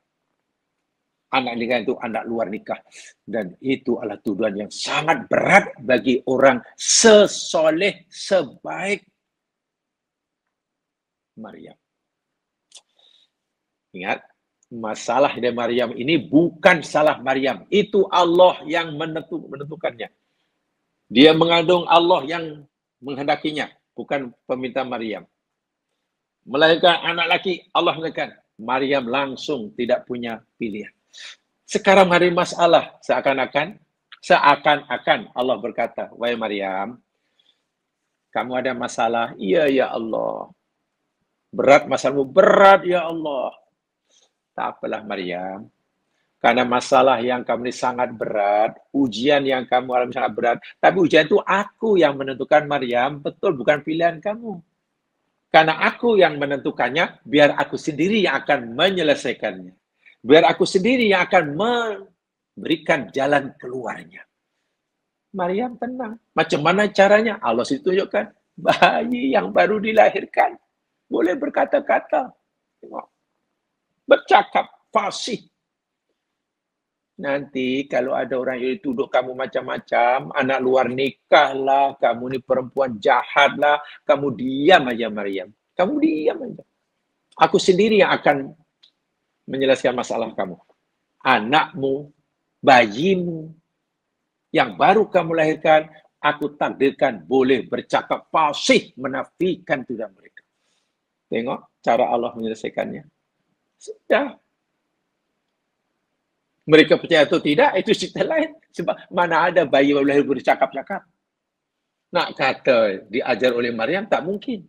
Anak nikah itu anak luar nikah. Dan itu adalah tuduhan yang sangat berat bagi orang sesoleh, sebaik Maryam. Ingat, masalah dari Maryam ini bukan salah Maryam. Itu Allah yang menentukannya. Dia mengandung, Allah yang menghendakinya. Bukan peminta Maryam. Melahirkan anak laki, Allah melahirkan. Maryam langsung tidak punya pilihan. Sekarang hari masalah, seakan-akan Allah berkata, wahai Maryam, kamu ada masalah? Iya, ya Allah. Berat masalahmu, berat ya Allah. Tak apalah Maryam. Karena masalah yang kamu ini sangat berat, ujian yang kamu alami sangat berat. Tapi ujian itu aku yang menentukan Maryam, betul bukan pilihan kamu. Karena aku yang menentukannya, biar aku sendiri yang akan menyelesaikannya. Biar aku sendiri yang akan memberikan jalan keluarnya. Maryam tenang. Macam mana caranya? Allah tunjukkan. Bayi yang baru dilahirkan boleh berkata-kata. Bercakap, fasih. Nanti kalau ada orang yang tuduh kamu macam-macam, anak luar nikah lah, kamu ni perempuan jahat lah, kamu diam aja Maryam. Kamu diam aja. Aku sendiri yang akan menyelesaikan masalah kamu. Anakmu, bayimu, yang baru kamu lahirkan, aku takdirkan boleh bercakap fasih, menafikan tuduhan mereka. Tengok cara Allah menyelesaikannya. Sudah. Mereka percaya atau tidak, itu cerita lain. Sebab mana ada bayi baru lahir bercakap-cakap. Nak kata diajar oleh Maryam, tak mungkin.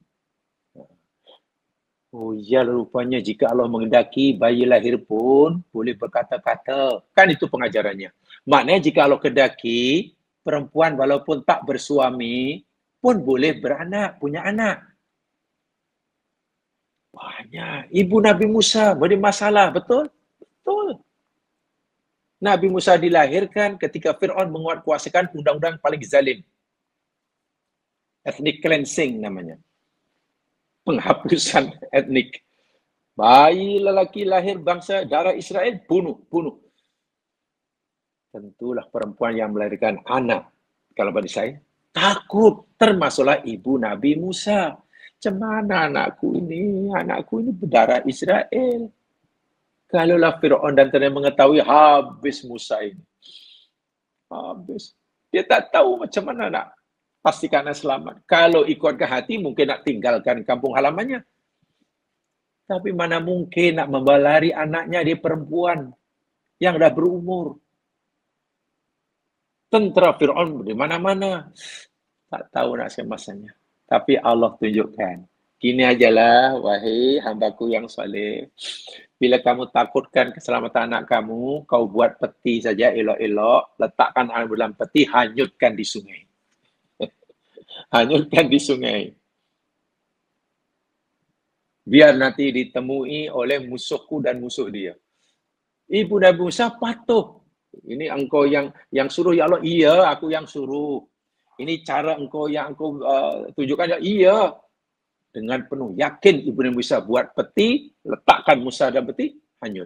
Oh iya, rupanya jika Allah menghendaki bayi lahir pun boleh berkata-kata. Kan itu pengajarannya. Maknanya jika Allah kehendaki, perempuan walaupun tak bersuami pun boleh beranak, punya anak. Banyak. Ibu Nabi Musa ada masalah, betul? Betul. Nabi Musa dilahirkan ketika Fir'aun menguatkuasakan undang-undang paling zalim. Ethnic cleansing namanya. Penghapusan etnik. Bayi lelaki lahir bangsa darah Israel, bunuh. Tentulah perempuan yang melahirkan anak. Kalau bagi saya, Takut, termasuklah ibu Nabi Musa. Macam mana anakku ini? Anakku ini berdarah Israel. Kalaulah Fir'aun dan Tuhan mengetahui, habis Musa ini. Habis. Dia tak tahu macam mana nak pastikan selamat. Kalau ikut ke hati, mungkin nak tinggalkan kampung halamannya. Tapi mana mungkin nak membalari anaknya, dia perempuan yang dah berumur. Tentera Fir'aun di mana-mana. Tak tahu nak semasanya. Tapi Allah tunjukkan. Kini ajalah, wahai hambaku yang saleh. Bila kamu takutkan keselamatan anak kamu, kau buat peti saja elok-elok, letakkan air dalam peti, hanyutkan di sungai. Hanyutkan di sungai. Biar nanti ditemui oleh musuhku dan musuh dia. Ibu Nabi Musa patuh. Ini engkau yang suruh, ya Allah. Iya, aku yang suruh. Ini cara engkau yang engkau tunjukkan, ya iya. Dengan penuh yakin Ibu Nabi Musa buat peti, letakkan Musa dalam peti, hanyut.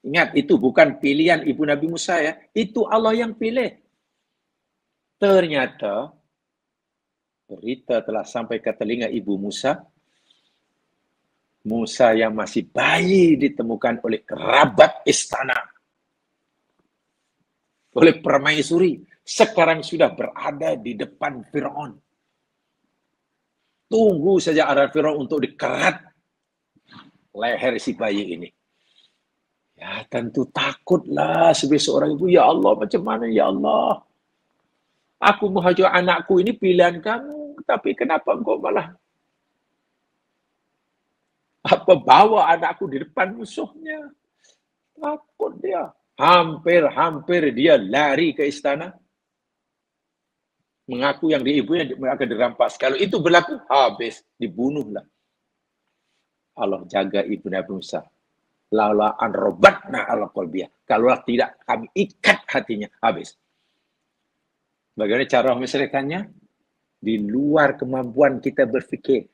Ingat, itu bukan pilihan Ibu Nabi Musa ya. Itu Allah yang pilih. Ternyata, berita telah sampai ke telinga Ibu Musa. Musa yang masih bayi ditemukan oleh kerabat istana. Oleh permaisuri. Sekarang sudah berada di depan Fir'aun. Tunggu saja arah Fir'aun untuk dikerat leher si bayi ini. Ya tentu takutlah sebagai seorang ibu. Ya Allah, macam mana ya Allah? Aku menghajar anakku ini pilihan kamu. Tapi kenapa engkau malah bawa anakku di depan musuhnya? Takut dia. Hampir dia lari ke istana. Mengaku yang ibunya akan dirampas. Kalau itu berlaku, habis. Dibunuhlah. Allah jaga Ibu Nabi Musa. Laula an robatna ala qalbiyah. Kalau tidak, kami ikat hatinya. Habis. Bagaimana cara menyelesaikannya? Di luar kemampuan kita berfikir.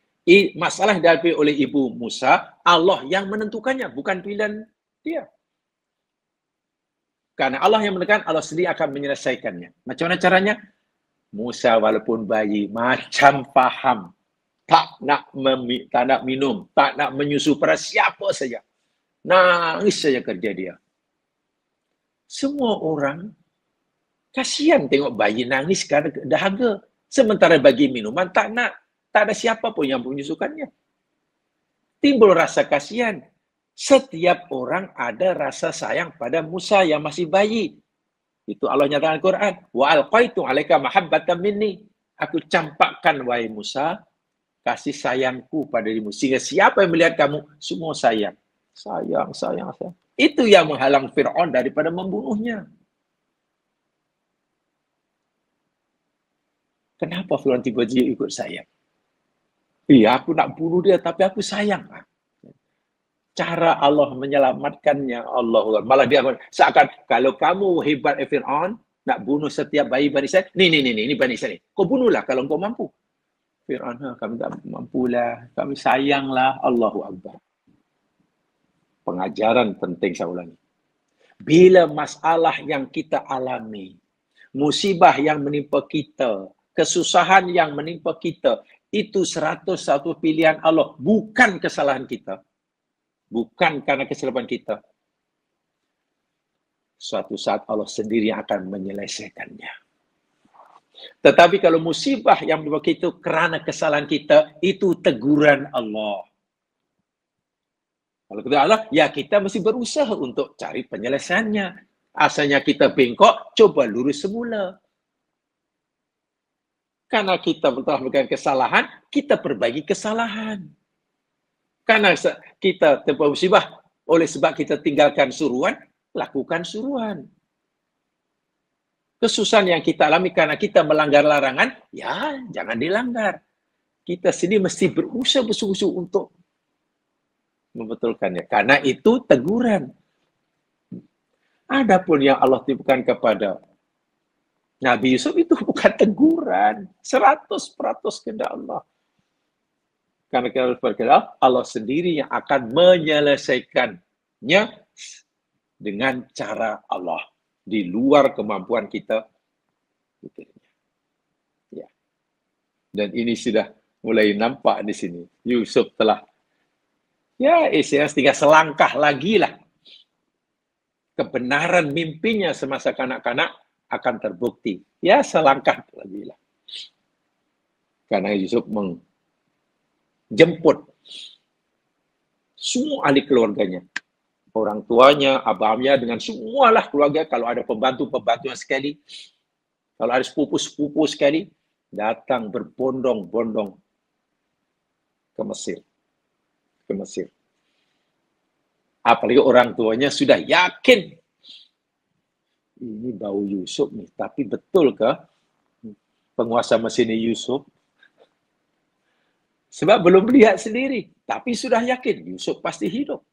Masalah dihadapi oleh Ibu Musa, Allah yang menentukannya. Bukan pilihan dia. Karena Allah yang menentukan, Allah sendiri akan menyelesaikannya. Macam mana caranya? Musa walaupun bayi, macam faham. Tak nak minum, tak nak menyusu pada siapa saja. Nangis saja kerja dia. Semua orang kasihan tengok bayi nangis kerana dahaga. Sementara bagi minuman tak nak. Tak ada siapa pun yang menyusukannya. Timbul rasa kasihan. Setiap orang ada rasa sayang pada Musa yang masih bayi. Itu Allah nyatakan Al-Quran. Wa alqaitu alaika mahabbatan minni. Aku campakkan wahai Musa kasih sayangku pada dirimu. Sehingga siapa yang melihat kamu, semua sayang. Sayang. Itu yang menghalang Fir'aun daripada membunuhnya. Kenapa Fir'aun tiba-tiba ikut sayang? Iya, aku nak bunuh dia, tapi aku sayang. Cara Allah menyelamatkannya, Allah. Malah dia seakan, kalau kamu hebat Fir'aun, nak bunuh setiap bayi Bani Israel, ini Bani Israel. Kau bunuhlah kalau kau mampu. Fir'aun, kami tak mampulah, kami sayanglah. Allahu Akbar. Pengajaran penting saya ulangi. Bila masalah yang kita alami, musibah yang menimpa kita, kesusahan yang menimpa kita, itu 101 pilihan Allah, bukan kesalahan kita. Bukan karena kesilapan kita. Suatu saat Allah sendiri yang akan menyelesaikannya. Tetapi kalau musibah yang menimpa kita kerana kesalahan kita, itu teguran Allah. Kalau kita Allah, ya kita mesti berusaha untuk cari penyelesaiannya. Asalnya kita bengkok, coba lurus semula. Karena kita telah melakukan kesalahan, kita perbaiki kesalahan. Karena kita tertimpa musibah, oleh sebab kita tinggalkan suruhan, lakukan suruhan. Kesusahan yang kita alami karena kita melanggar larangan, ya jangan dilanggar. Kita sendiri mesti berusaha bersungguh-sungguh untuk membetulkannya. Karena itu teguran. Adapun yang Allah tipukan kepada Nabi Yusuf itu bukan teguran. 100% kehendak Allah. Karena kita berkata, Allah sendiri yang akan menyelesaikannya dengan cara Allah. Di luar kemampuan kita. Dan ini sudah mulai nampak di sini. Yusuf telah, ya tinggal selangkah lagi lah. Kebenaran mimpinya semasa kanak-kanak akan terbukti. Ya selangkah lagi lah. Karena Yusuf menjemput semua ahli keluarganya. Orang tuanya, abangnya, dengan semualah keluarga. Kalau ada pembantu-pembantunya sekali, kalau ada sepupu-sepupu sekali, datang berbondong-bondong ke Mesir. Apalagi orang tuanya sudah yakin, ini bau Yusuf nih. Tapi betul ke penguasa Mesir ini Yusuf? Sebab belum lihat sendiri, tapi sudah yakin Yusuf pasti hidup.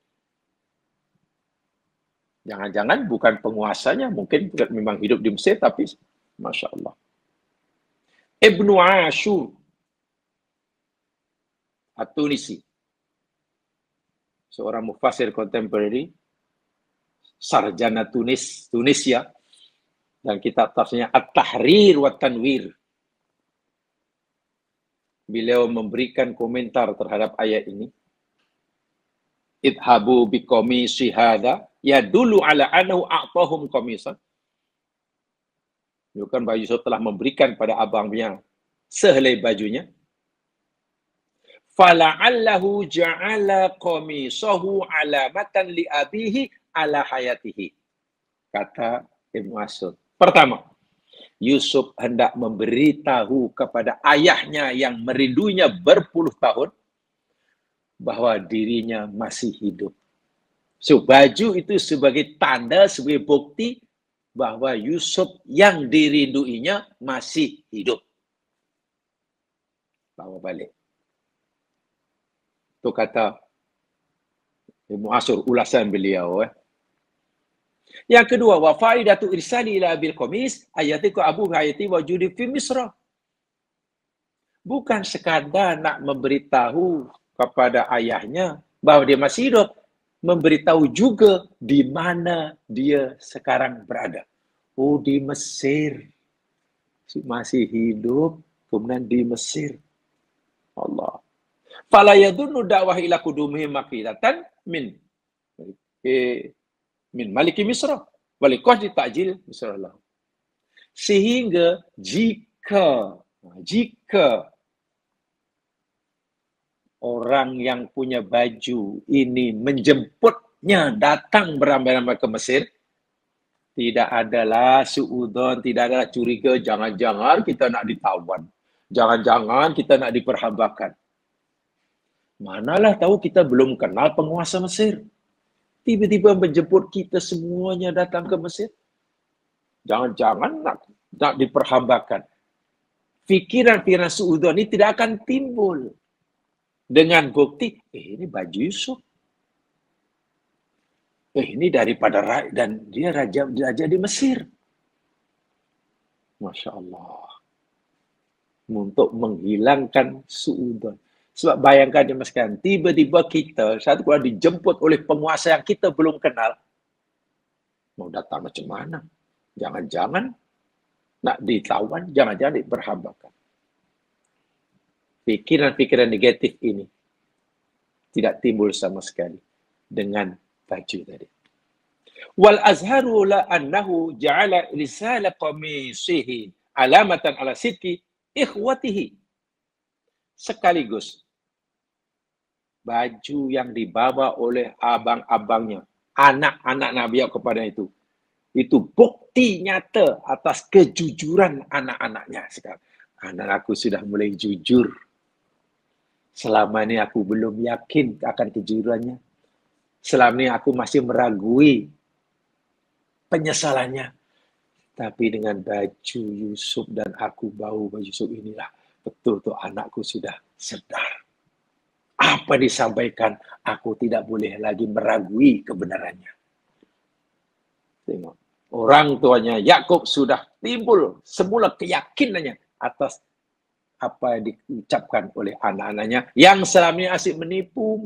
Jangan-jangan bukan penguasanya, mungkin memang hidup di Mesir, tapi Masya Allah. Ibnu Ashur At-Tunisi, seorang mufassir kontemporeri, sarjana Tunisia, dan kitab tafsirnya At-Tahrir wa Tanwir. Beliau memberikan komentar terhadap ayat ini. Idhabu biqamisi hadza yadullu ala annahu a'tahum qamisan. Bukan bahwa Yusuf telah memberikan pada abangnya sehelai bajunya. Fala'allahu ja'ala qamisahu alamatan li abihi ala hayatihi. Kata Ibnu Ashur. Pertama, Yusuf hendak memberitahu kepada ayahnya yang merinduinya berpuluh tahun bahwa dirinya masih hidup. So, baju itu sebagai tanda, sebagai bukti bahwa Yusuf yang dirinduinya masih hidup. Bawa balik. Itu kata Ibnu Ashur, ulasan beliau. Yang kedua, wa faidatu irsali ila bil qamis ayatiku abu hayati wajudi fi Misra. Bukan sekadar nak memberitahu kepada ayahnya bahwa dia masih hidup, memberitahu juga di mana dia sekarang berada. Oh, di Mesir. Masih hidup, kemudian di Mesir. Allah. Fala yadunnu da'wah ila kudumihi maqilatan min maliki Misra. Walikah ta'jil Misra lahu. Sehingga jika orang yang punya baju ini menjemputnya datang beramai-ramai ke Mesir, tidak adalah suudon, tidak ada curiga, jangan-jangan kita nak ditawan. Jangan-jangan kita nak diperhambakan. Manalah tahu kita belum kenal penguasa Mesir. Tiba-tiba menjemput kita semuanya datang ke Mesir. Jangan-jangan nak diperhambakan. Fikiran-fikiran suudon ini tidak akan timbul. Dengan bukti, ini baju Yusuf. Ini daripada raja, dan dia raja di Mesir. Masya Allah. Untuk menghilangkan suudon. Sebab bayangkan Mas kan, tiba-tiba kita satu kali dijemput oleh penguasa yang kita belum kenal. Mau datang macam mana? Jangan-jangan nak ditawan, jangan-jangan diperhambakan. Pikiran-pikiran negatif ini tidak timbul sama sekali dengan baju tadi. Wal azharu la annahu ja'ala risala qamisihi alamatan ala sidqi ikhwatihi. Sekaligus baju yang dibawa oleh abang-abangnya, anak-anak Nabi kepada itu bukti nyata atas kejujuran anak-anaknya sekarang. Anak aku sudah mulai jujur. Selama ini aku belum yakin akan kejujurannya. Selama ini aku masih meragui penyesalannya. Tapi dengan baju Yusuf dan aku bau baju Yusuf inilah, betul tuh anakku sudah sedar. Apa disampaikan, aku tidak boleh lagi meragui kebenarannya. Tengok. Orang tuanya Yakub sudah timbul semula keyakinannya atas apa yang diucapkan oleh anak-anaknya yang selama ini asyik menipu.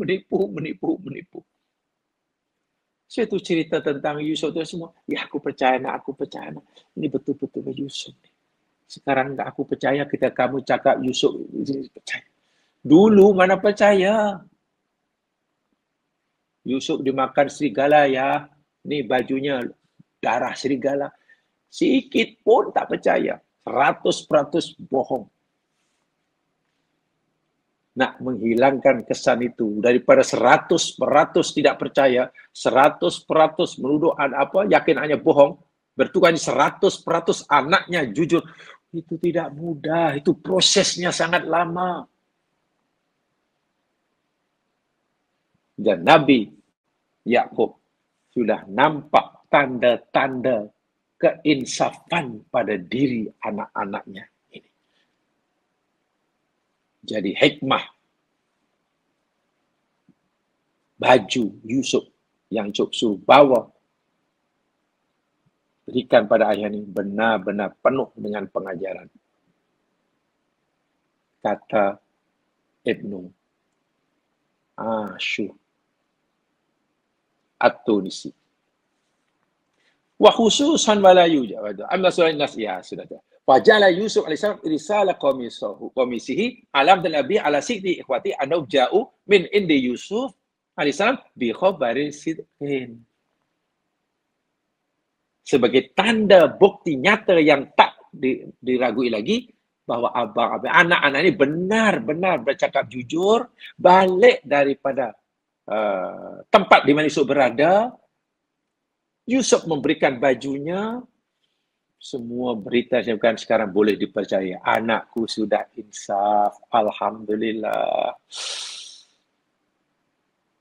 Suatu cerita tentang Yusuf itu semua. Ya aku percaya nak. Ini betul-betul Yusuf. Sekarang aku percaya ketika kamu cakap Yusuf percaya. Dulu mana percaya. Yusuf dimakan serigala ya. Ni bajunya darah serigala. Sikit pun tak percaya. 100% bohong. Nak menghilangkan kesan itu daripada 100% tidak percaya, 100% menuduh apa yakin hanya bohong, bertukar 100% anaknya jujur. Itu tidak mudah, itu prosesnya sangat lama. Dan Nabi Yakub sudah nampak tanda-tanda keinsafan pada diri anak-anaknya. Jadi hikmah baju Yusuf yang Yusuf suruh bawa berikan pada ayah ini benar-benar penuh dengan pengajaran. Kata Ibnu Ashur At-Tunisi. Wa khususan walayu jawab. Amma surah Nas ya sudah. Fajala Yusuf alaihissalam risalah komisihi alam dan abi ala sikti ikhwati anau ja'u min indi Yusuf alaihissalam bi khabarin sidqin. Sebagai tanda bukti nyata yang tak diragui lagi bahwa abang-abang anak-anak ini benar-benar bercakap jujur balik daripada tempat di mana Yusuf berada. Yusuf memberikan bajunya. Semua berita saya bukan sekarang boleh dipercaya. Anakku sudah insaf. Alhamdulillah.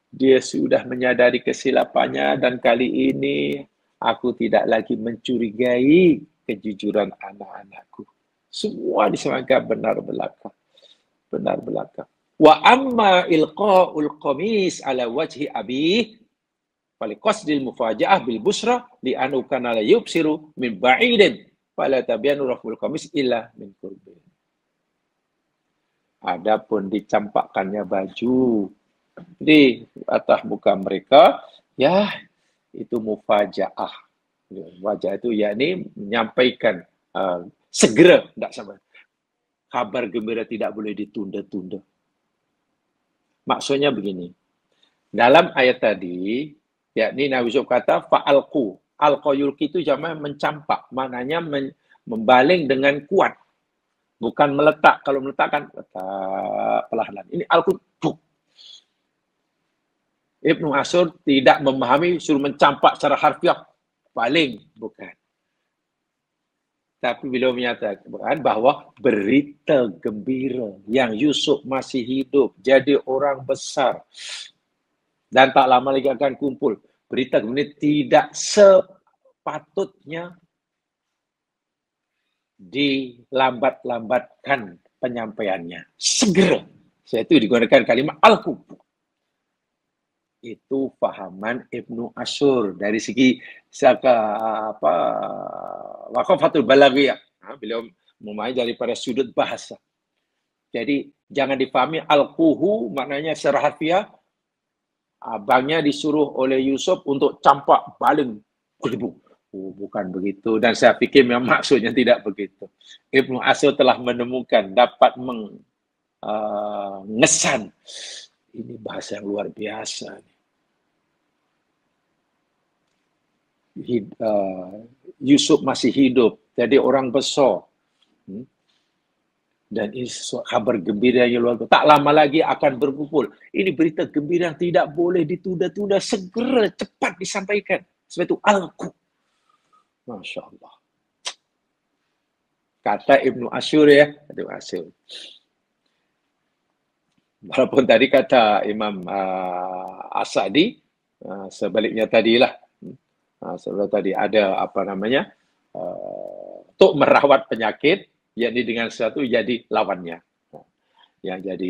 Dia sudah menyadari kesilapannya dan kali ini aku tidak lagi mencurigai kejujuran anak-anakku. Semua disangka benar belaka. Benar belaka. Wa amma ilqa'ul qamis ala wajhi abih faliqasdil mufaja'ah bil busra li anu kana la yubsiru min ba'idin fala tabyanu raful qamis illa min qurbin. Adapun dicampakkannya baju di atas muka mereka, ya itu mufaja'ah. Wajah itu yakni menyampaikan segera, tidak sabar. Kabar gembira tidak boleh ditunda-tunda. Maksudnya begini. Dalam ayat tadi, yakni Nabi Yusuf kata fa'alqu. Alqa-yulqi itu jamak mencampak, maknanya membaling dengan kuat. Bukan meletak. Kalau meletak kan letak perlahan. Ini alqu. Ibnu Ashur tidak memahami suruh mencampak secara harfiah. Baling, bukan. Tapi beliau menyatakan bahwa berita gembira yang Yusuf masih hidup, jadi orang besar dan tak lama lagi akan kumpul. Berita gembira tidak sepatutnya dilambat-lambatkan penyampaiannya. Segera. Saya itu digunakan kalimat al-qub. Itu fahaman Ibnu Ashur dari segi waqafatul balaghiyah. Beliau memahami daripada sudut bahasa. Jadi jangan difahami al-quhu maknanya secara harfiah abangnya disuruh oleh Yusuf untuk campak baling. Bukan begitu. Dan saya fikir memang maksudnya tidak begitu. Ibnu Ashur telah menemukan, dapat mengesan. Ini bahasa yang luar biasa. Yusuf masih hidup, jadi orang besar. Dan ini kabar gembira yang luar biasa. Tak lama lagi akan berkumpul. Ini berita gembira yang tidak boleh ditunda-tunda, segera, cepat disampaikan. Sebab itu al-qub. Masya Allah. Kata Ibnu Ashur ya, Ibnu Ashur. Walaupun tadi kata Imam As-Sa'di, sebaliknya tadilah. Sebab tadi ada untuk merawat penyakit, yakni dengan sesuatu jadi lawannya. Yang jadi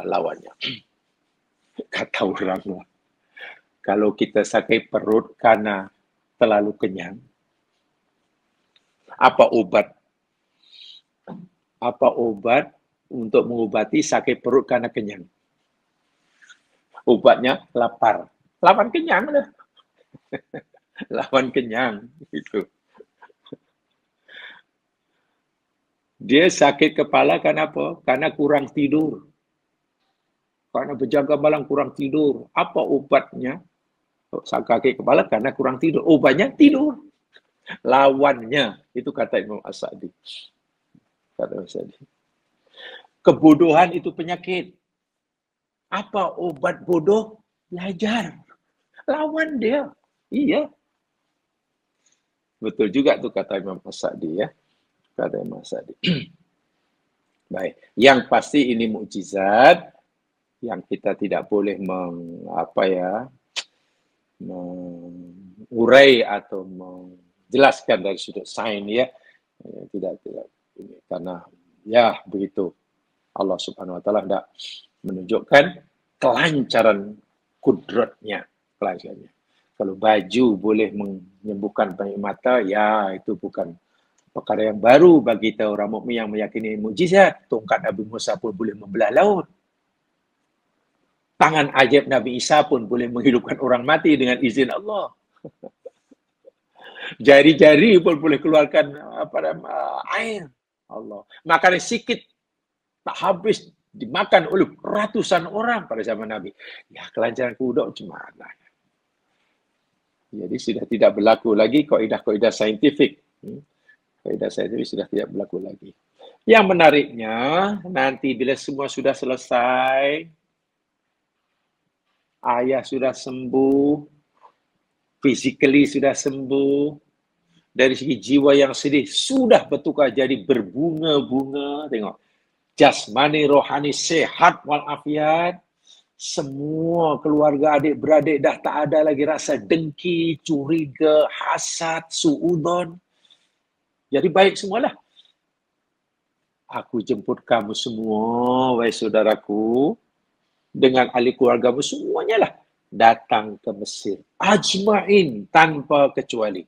lawannya. Kata orang, kalau kita sakit perut karena terlalu kenyang, apa obat? Apa obat untuk mengobati sakit perut karena kenyang? Obatnya lapar. Lawan kenyang lah. Lawan kenyang itu. Dia sakit kepala kenapa? Karena kurang tidur. Karena berjaga malam kurang tidur. Apa obatnya? Sakit kepala karena kurang tidur. Obatnya tidur. Lawannya, itu kata Imam As-Sa'di. Kata Imam As-Sa'di. Kebodohan itu penyakit. Apa obat bodoh? Belajar. Lawan dia. Iya. Betul juga tuh kata Imam As-Sa'di ya. Kata Imam As-Sa'di. Baik. Yang pasti ini mukjizat yang kita tidak boleh mengurai atau menjelaskan dari sudut sains ya. Tidak ini karena ya begitu Allah Subhanahu wa taala hendak menunjukkan kelancaran kudratnya, kelancarannya. Kalau baju boleh menyembuhkan penyakit mata, ya itu bukan perkara yang baru bagi kita orang mukmin yang meyakini mukjizat. Tongkat Nabi Musa pun boleh membelah laut. Tangan ajaib Nabi Isa pun boleh menghidupkan orang mati dengan izin Allah. Jari-jari pun boleh keluarkan air. Allah. Makanan sikit tak habis dimakan oleh ratusan orang pada zaman Nabi. Ya, kelancaran kuda gimana? Jadi sudah tidak berlaku lagi kaidah-kaidah saintifik. Kaidah saintifik sudah tidak berlaku lagi. Yang menariknya, nanti bila semua sudah selesai, ayah sudah sembuh, physically sudah sembuh, dari segi jiwa yang sedih sudah bertukar jadi berbunga-bunga. Tengok, jasmani rohani sehat walafiat, semua keluarga adik-beradik dah tak ada lagi rasa dengki, curiga, hasad, suudzon. Jadi baik semualah. Aku jemput kamu semua, wahai saudaraku, dengan ahli keluargamu semuanya lah datang ke Mesir. Ajma'in, tanpa kecuali.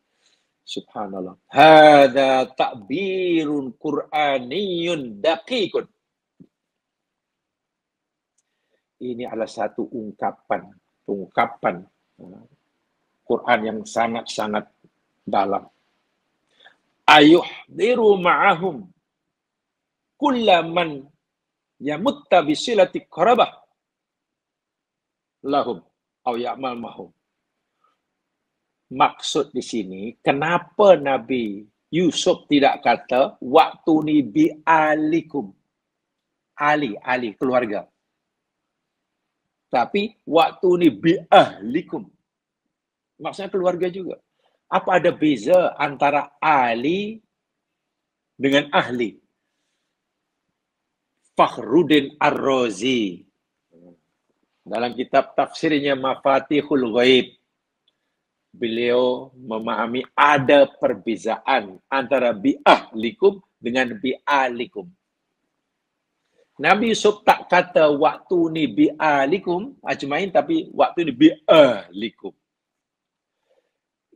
Subhanallah. Hadza ta'birun Qur'aniyun daqiqun. Ini adalah satu ungkapan Quran yang sangat-sangat dalam. Ayuhdiru ma'ahum kullaman yamutta bisilati qarabah lahum aw ya'mal mahum. Maksud di sini, kenapa Nabi Yusuf tidak kata waktu ni bi alikum, ali keluarga, tapi waktu ni bi ahlikum, maksudnya keluarga juga. Apa ada beza antara ali dengan ahli? Fakhruddin Ar-Razi dalam kitab tafsirnya Mafatihul Ghaib, beliau memahami ada perbezaan antara bi'ahlikum dengan bi'alikum. Nabi Yusuf tak kata waktu ni bi'alikum ajmain, tapi waktu ni bi'ahlikum.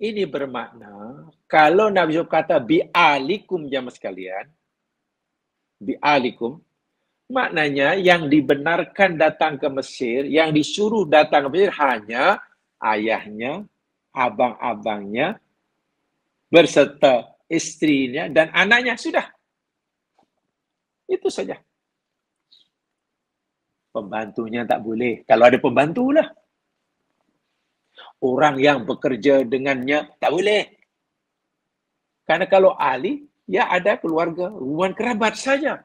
Ini bermakna kalau Nabi Yusuf kata bi'alikum jamaah sekalian, bi'alikum, maknanya yang dibenarkan datang ke Mesir, yang disuruh datang ke Mesir hanya ayahnya, abang-abangnya, berserta istrinya dan anaknya. Sudah. Itu saja. Pembantunya tak boleh. Kalau ada pembantu lah. Orang yang bekerja dengannya tak boleh. Karena kalau ahli, ya ada keluarga, hubungan kerabat saja.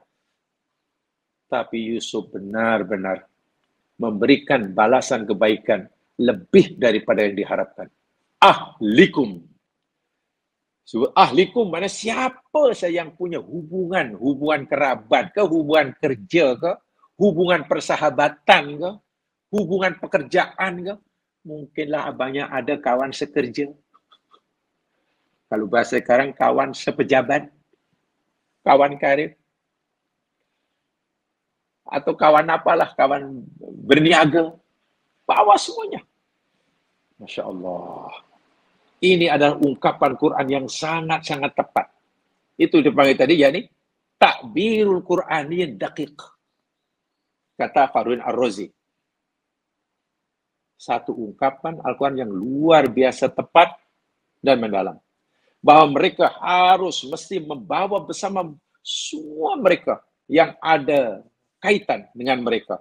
Tapi Yusuf benar-benar memberikan balasan kebaikan lebih daripada yang diharapkan. Ahlikum. So, ahlikum mana siapa saya yang punya hubungan kerabat ke, hubungan kerja ke, hubungan persahabatan ke, hubungan pekerjaan ke. Mungkinlah abangnya ada kawan sekerja. Kalau bahasa sekarang kawan sepejabat, kawan karib. Atau kawan apalah, kawan berniaga. Bawa semuanya. Masya Allah. Ini adalah ungkapan Quran yang sangat-sangat tepat. Itu dipanggil tadi, yakni takbirul Qur'aniyin daqiq. Kata Fakhruddin Ar-Razi. Satu ungkapan Al-Quran yang luar biasa tepat dan mendalam. Bahwa mereka harus mesti membawa bersama Semua mereka yang ada kaitan dengan mereka.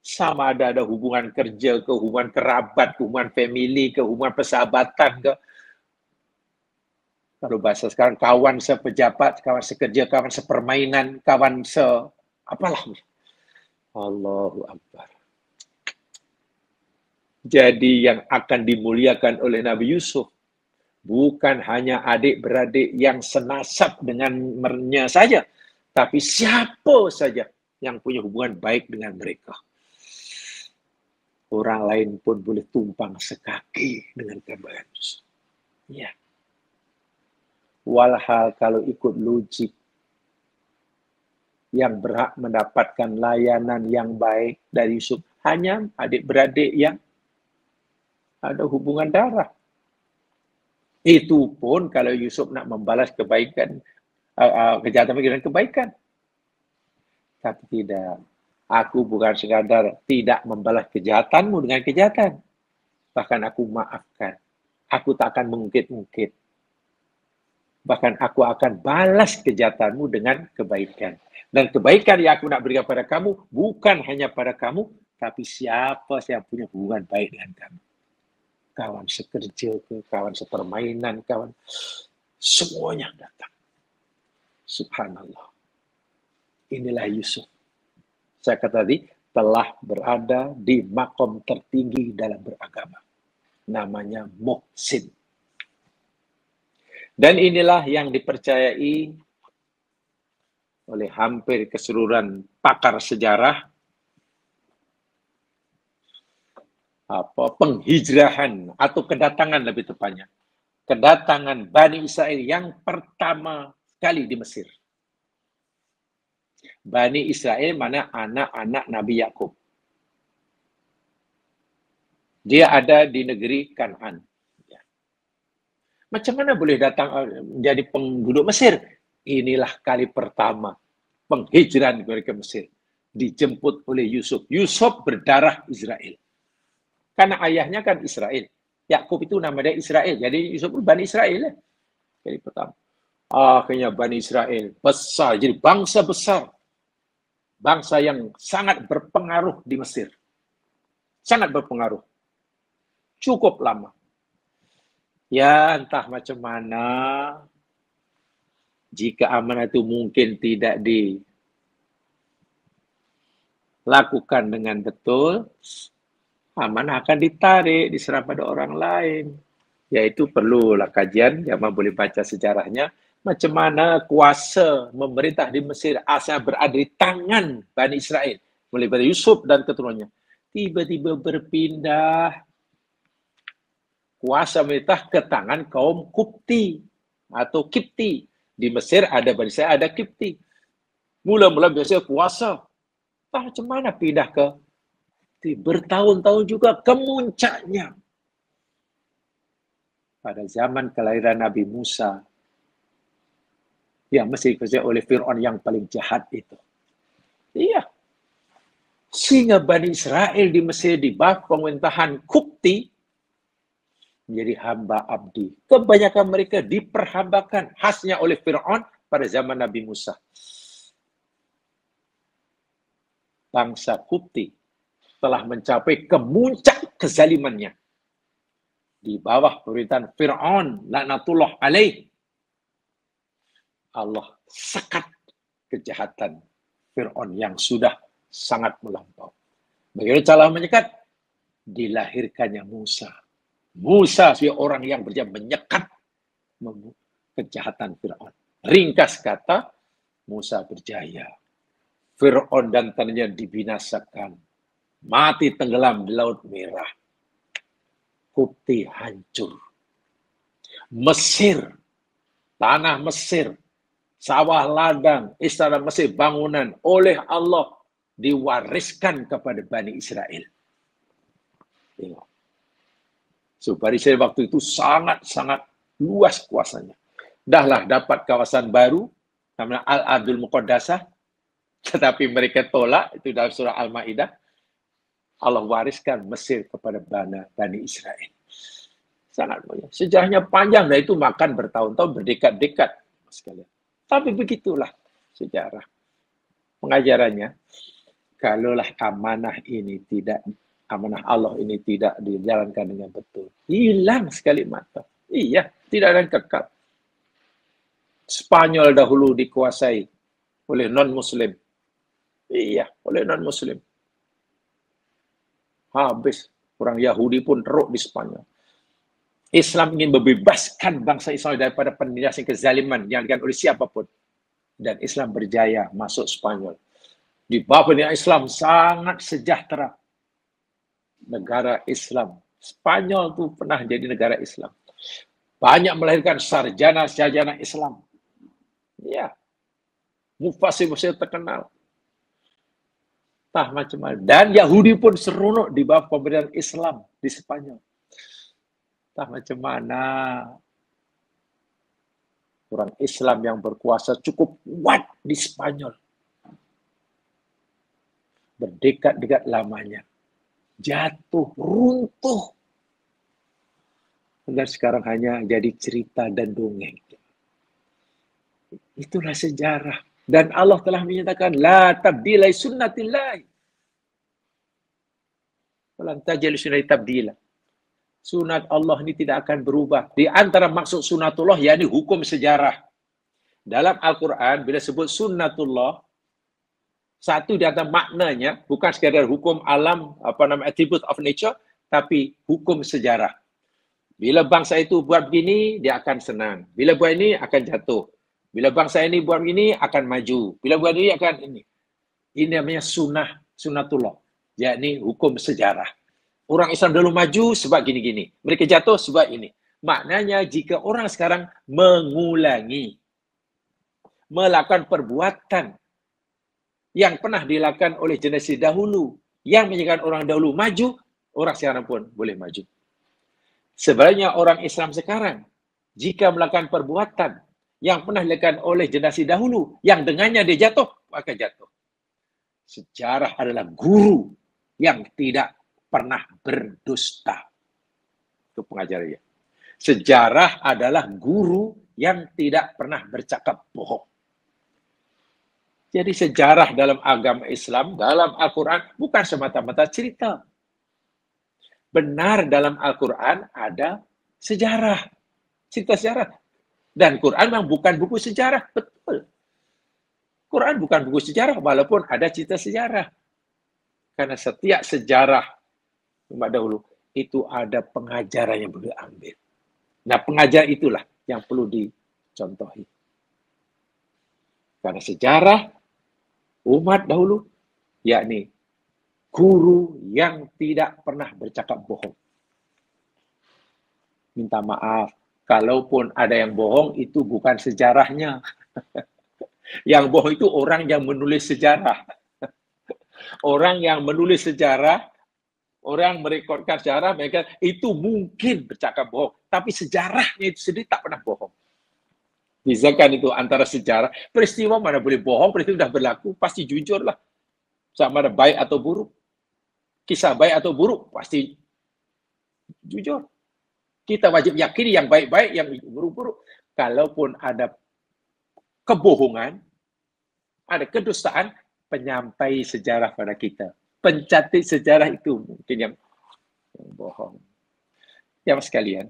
Sama ada hubungan kerja ke, hubungan kerabat, hubungan family ke, hubungan persahabatan ke. Kalau bahasa sekarang, kawan sepejabat, kawan sekerja, kawan sepermainan, kawan apalah. Allahu Akbar. Jadi yang akan dimuliakan oleh Nabi Yusuf bukan hanya adik-beradik yang senasab dengannya saja, tapi siapa saja yang punya hubungan baik dengan mereka. Orang lain pun boleh tumpang sekaki dengan kebaikan Yusuf. Ya. Walhal kalau ikut logik, yang berhak mendapatkan layanan yang baik dari Yusuf hanya adik-beradik yang ada hubungan darah. Itu pun kalau Yusuf nak membalas kebaikan, kejahatan dengan kebaikan. Tapi tidak. Aku bukan sekadar tidak membalas kejahatanmu dengan kejahatan. Bahkan aku maafkan. Aku tak akan mengungkit-ungkit. Bahkan aku akan balas kejahatanmu dengan kebaikan. Dan kebaikan yang aku nak berikan pada kamu, bukan hanya pada kamu, tapi siapa yang punya hubungan baik dengan kamu. Kawan sekerja, kawan sepermainan, kawan semuanya datang. Subhanallah. Inilah Yusuf. Saya kata tadi, telah berada di makom tertinggi dalam beragama. Namanya muhsin. Dan inilah yang dipercayai oleh hampir keseluruhan pakar sejarah, penghijrahan atau kedatangan lebih tepatnya. Kedatangan Bani Israel yang pertama kali di Mesir. Bani Israel mana anak-anak Nabi Yakub. Dia ada di negeri Kanaan. Macam mana boleh datang menjadi penduduk Mesir? Inilah kali pertama penghijrahan mereka Mesir. Dijemput oleh Yusuf. Yusuf berdarah Israel. Karena ayahnya kan Israel. Yakub itu nama dia Israel. Jadi Yusuf itu Bani Israel. Kali pertama. Akhirnya Bani Israel besar. Jadi bangsa besar. Bangsa yang sangat berpengaruh di Mesir. Sangat berpengaruh. Cukup lama. Ya, entah macam mana, jika amanah itu mungkin tidak dilakukan dengan betul, amanah akan ditarik, diserah pada orang lain. Yaitu perlulah kajian, yang boleh baca sejarahnya, macam mana kuasa memerintah di Mesir asal berada di tangan Bani Israel, mulai dari Yusuf dan keturunannya. Tiba-tiba berpindah kuasa memerintah ke tangan kaum Kupti atau Kipti. Di Mesir ada Bani Israel, ada Kipti. Mula-mula biasa kuasa. Macam mana pindah ke Kipti? Bertahun-tahun juga kemuncaknya. Pada zaman kelahiran Nabi Musa, yang mesti dikuasai oleh Fir'aun yang paling jahat itu. Iya. Sehingga Bani Israel di Mesir di bawah pemerintahan Kupti menjadi hamba abdi. Kebanyakan mereka diperhambakan khasnya oleh Fir'aun pada zaman Nabi Musa. Bangsa Kupti telah mencapai kemuncak kezalimannya. Di bawah pemerintahan Fir'aun, laknatullah alaih. Allah sekat kejahatan Fir'aun yang sudah sangat melampau. Bagaimana cara menyekat? Dilahirkannya Musa. Musa sebagai orang yang berjaya menyekat kejahatan Fir'aun. Ringkas kata, Musa berjaya. Fir'aun dan tanahnya dibinasakan. Mati tenggelam di Laut Merah. Kupti hancur. Mesir, tanah Mesir, sawah ladang, istana Mesir, bangunan oleh Allah diwariskan kepada Bani Israel. Tengok. So, Bani Israel waktu itu sangat-sangat luas kuasanya. Dahlah dapat kawasan baru, namanya Al-Ardul Muqaddasah, tetapi mereka tolak, itu dalam surah Al-Ma'idah. Allah wariskan Mesir kepada Bani Israel. Sangat banyak. Sejarahnya panjang, dan itu makan bertahun-tahun, berdekat-dekat. Tapi begitulah. sejarah. Pengajarannya, kalaulah amanah Allah ini tidak dijalankan dengan betul, hilang sekali mata. Iya, tidak ada yang kekal. Spanyol dahulu dikuasai oleh non-Muslim. Iya, oleh non-Muslim. Habis. Orang Yahudi pun teruk di Spanyol. Islam ingin membebaskan bangsa Israel daripada penindasan kezaliman yang dilakukan oleh siapapun. Dan Islam berjaya masuk Spanyol. Di bawah penindasan Islam sangat sejahtera. Negara Islam. Spanyol itu pernah jadi negara Islam. Banyak melahirkan sarjana-sarjana Islam. Ya, mufasir-mufasir terkenal. Entah macam mana. Dan Yahudi pun seronok di bawah pemerintahan Islam di Spanyol. Entah macam mana orang Islam yang berkuasa cukup kuat di Spanyol. Berdekat-dekat lamanya. Jatuh, runtuh. Dan sekarang hanya jadi cerita dan dongeng. Itulah sejarah. Dan Allah telah menyatakan, La tabdila sunnatillah. Walan tajal sunnati tabdila. Sunat Allah ini tidak akan berubah. Di antara maksud sunatullah, yakni hukum sejarah. Dalam Al-Quran, bila sebut sunnatullah, satu di antara maknanya, bukan sekadar hukum alam, attribute of nature, tapi hukum sejarah. Bila bangsa itu buat begini, dia akan senang. Bila buat ini, akan jatuh. Bila bangsa ini buat begini, akan maju. Bila buat ini, akan ini. Ini namanya sunatullah. Yakni hukum sejarah. Orang Islam dulu maju sebab gini-gini. Mereka jatuh sebab ini. Maknanya jika orang sekarang mengulangi, melakukan perbuatan yang pernah dilakukan oleh generasi dahulu, yang menyebabkan orang dahulu maju, orang sekarang pun boleh maju. Sebenarnya orang Islam sekarang, jika melakukan perbuatan yang pernah dilakukan oleh generasi dahulu, yang dengannya dia jatuh, maka jatuh. Sejarah adalah guru yang tidak pernah berdusta. Itu pengajarannya. Sejarah adalah guru yang tidak pernah bercakap bohong. Jadi sejarah dalam agama Islam, dalam Al-Quran, bukan semata-mata cerita. Benar dalam Al-Quran ada sejarah. Cerita sejarah. Dan Quran memang bukan buku sejarah. Betul. Quran bukan buku sejarah, walaupun ada cerita sejarah. Karena setiap sejarah umat dahulu, itu ada pengajaran yang perlu diambil. Nah, pengajaran itulah yang perlu dicontohi. Karena sejarah umat dahulu, yakni guru yang tidak pernah bercakap bohong. Minta maaf, kalaupun ada yang bohong, itu bukan sejarahnya. Yang bohong itu orang yang menulis sejarah. Orang yang menulis sejarah, orang merekodkan sejarah, mereka itu mungkin bercakap bohong. Tapi sejarahnya itu sendiri tak pernah bohong. Misalkan itu antara sejarah, peristiwa mana boleh bohong, peristiwa sudah berlaku, pasti jujur lah. Sama ada baik atau buruk. Kisah baik atau buruk, pasti jujur. Kita wajib yakini yang baik-baik, yang buruk-buruk. Kalaupun ada kebohongan, ada kedustaan, penyampai sejarah pada kita. Pencatat sejarah itu mungkin yang bohong. Ya, sekalian.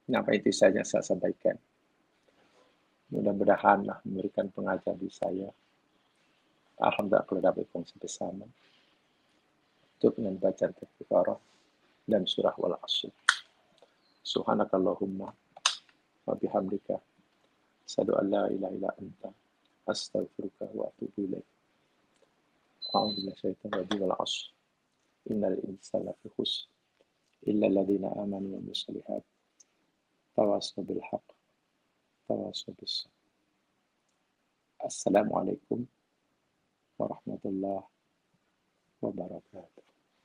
Kenapa itu saja saya sampaikan. Mudah-mudahan memberikan pengajaran di saya. Alhamdulillah kalau dapat kongsi bersama. Tutup dengan bacaan Al-Fatihah dan surah Wal Asr. Subhanakallahumma wa bihamdika asyhadu an la ilaha illa anta astaghfiruka wa atubu ilaik. A'udzu billahi minasyaitonir rajim. Wal Asr. Innal insana lafi khusr illa alladziina aamanu wa 'amilus shalihaat tawassaw bil haqq tawassaw bis sabr. Assalamualaikum warahmatullahi wabarakatuh.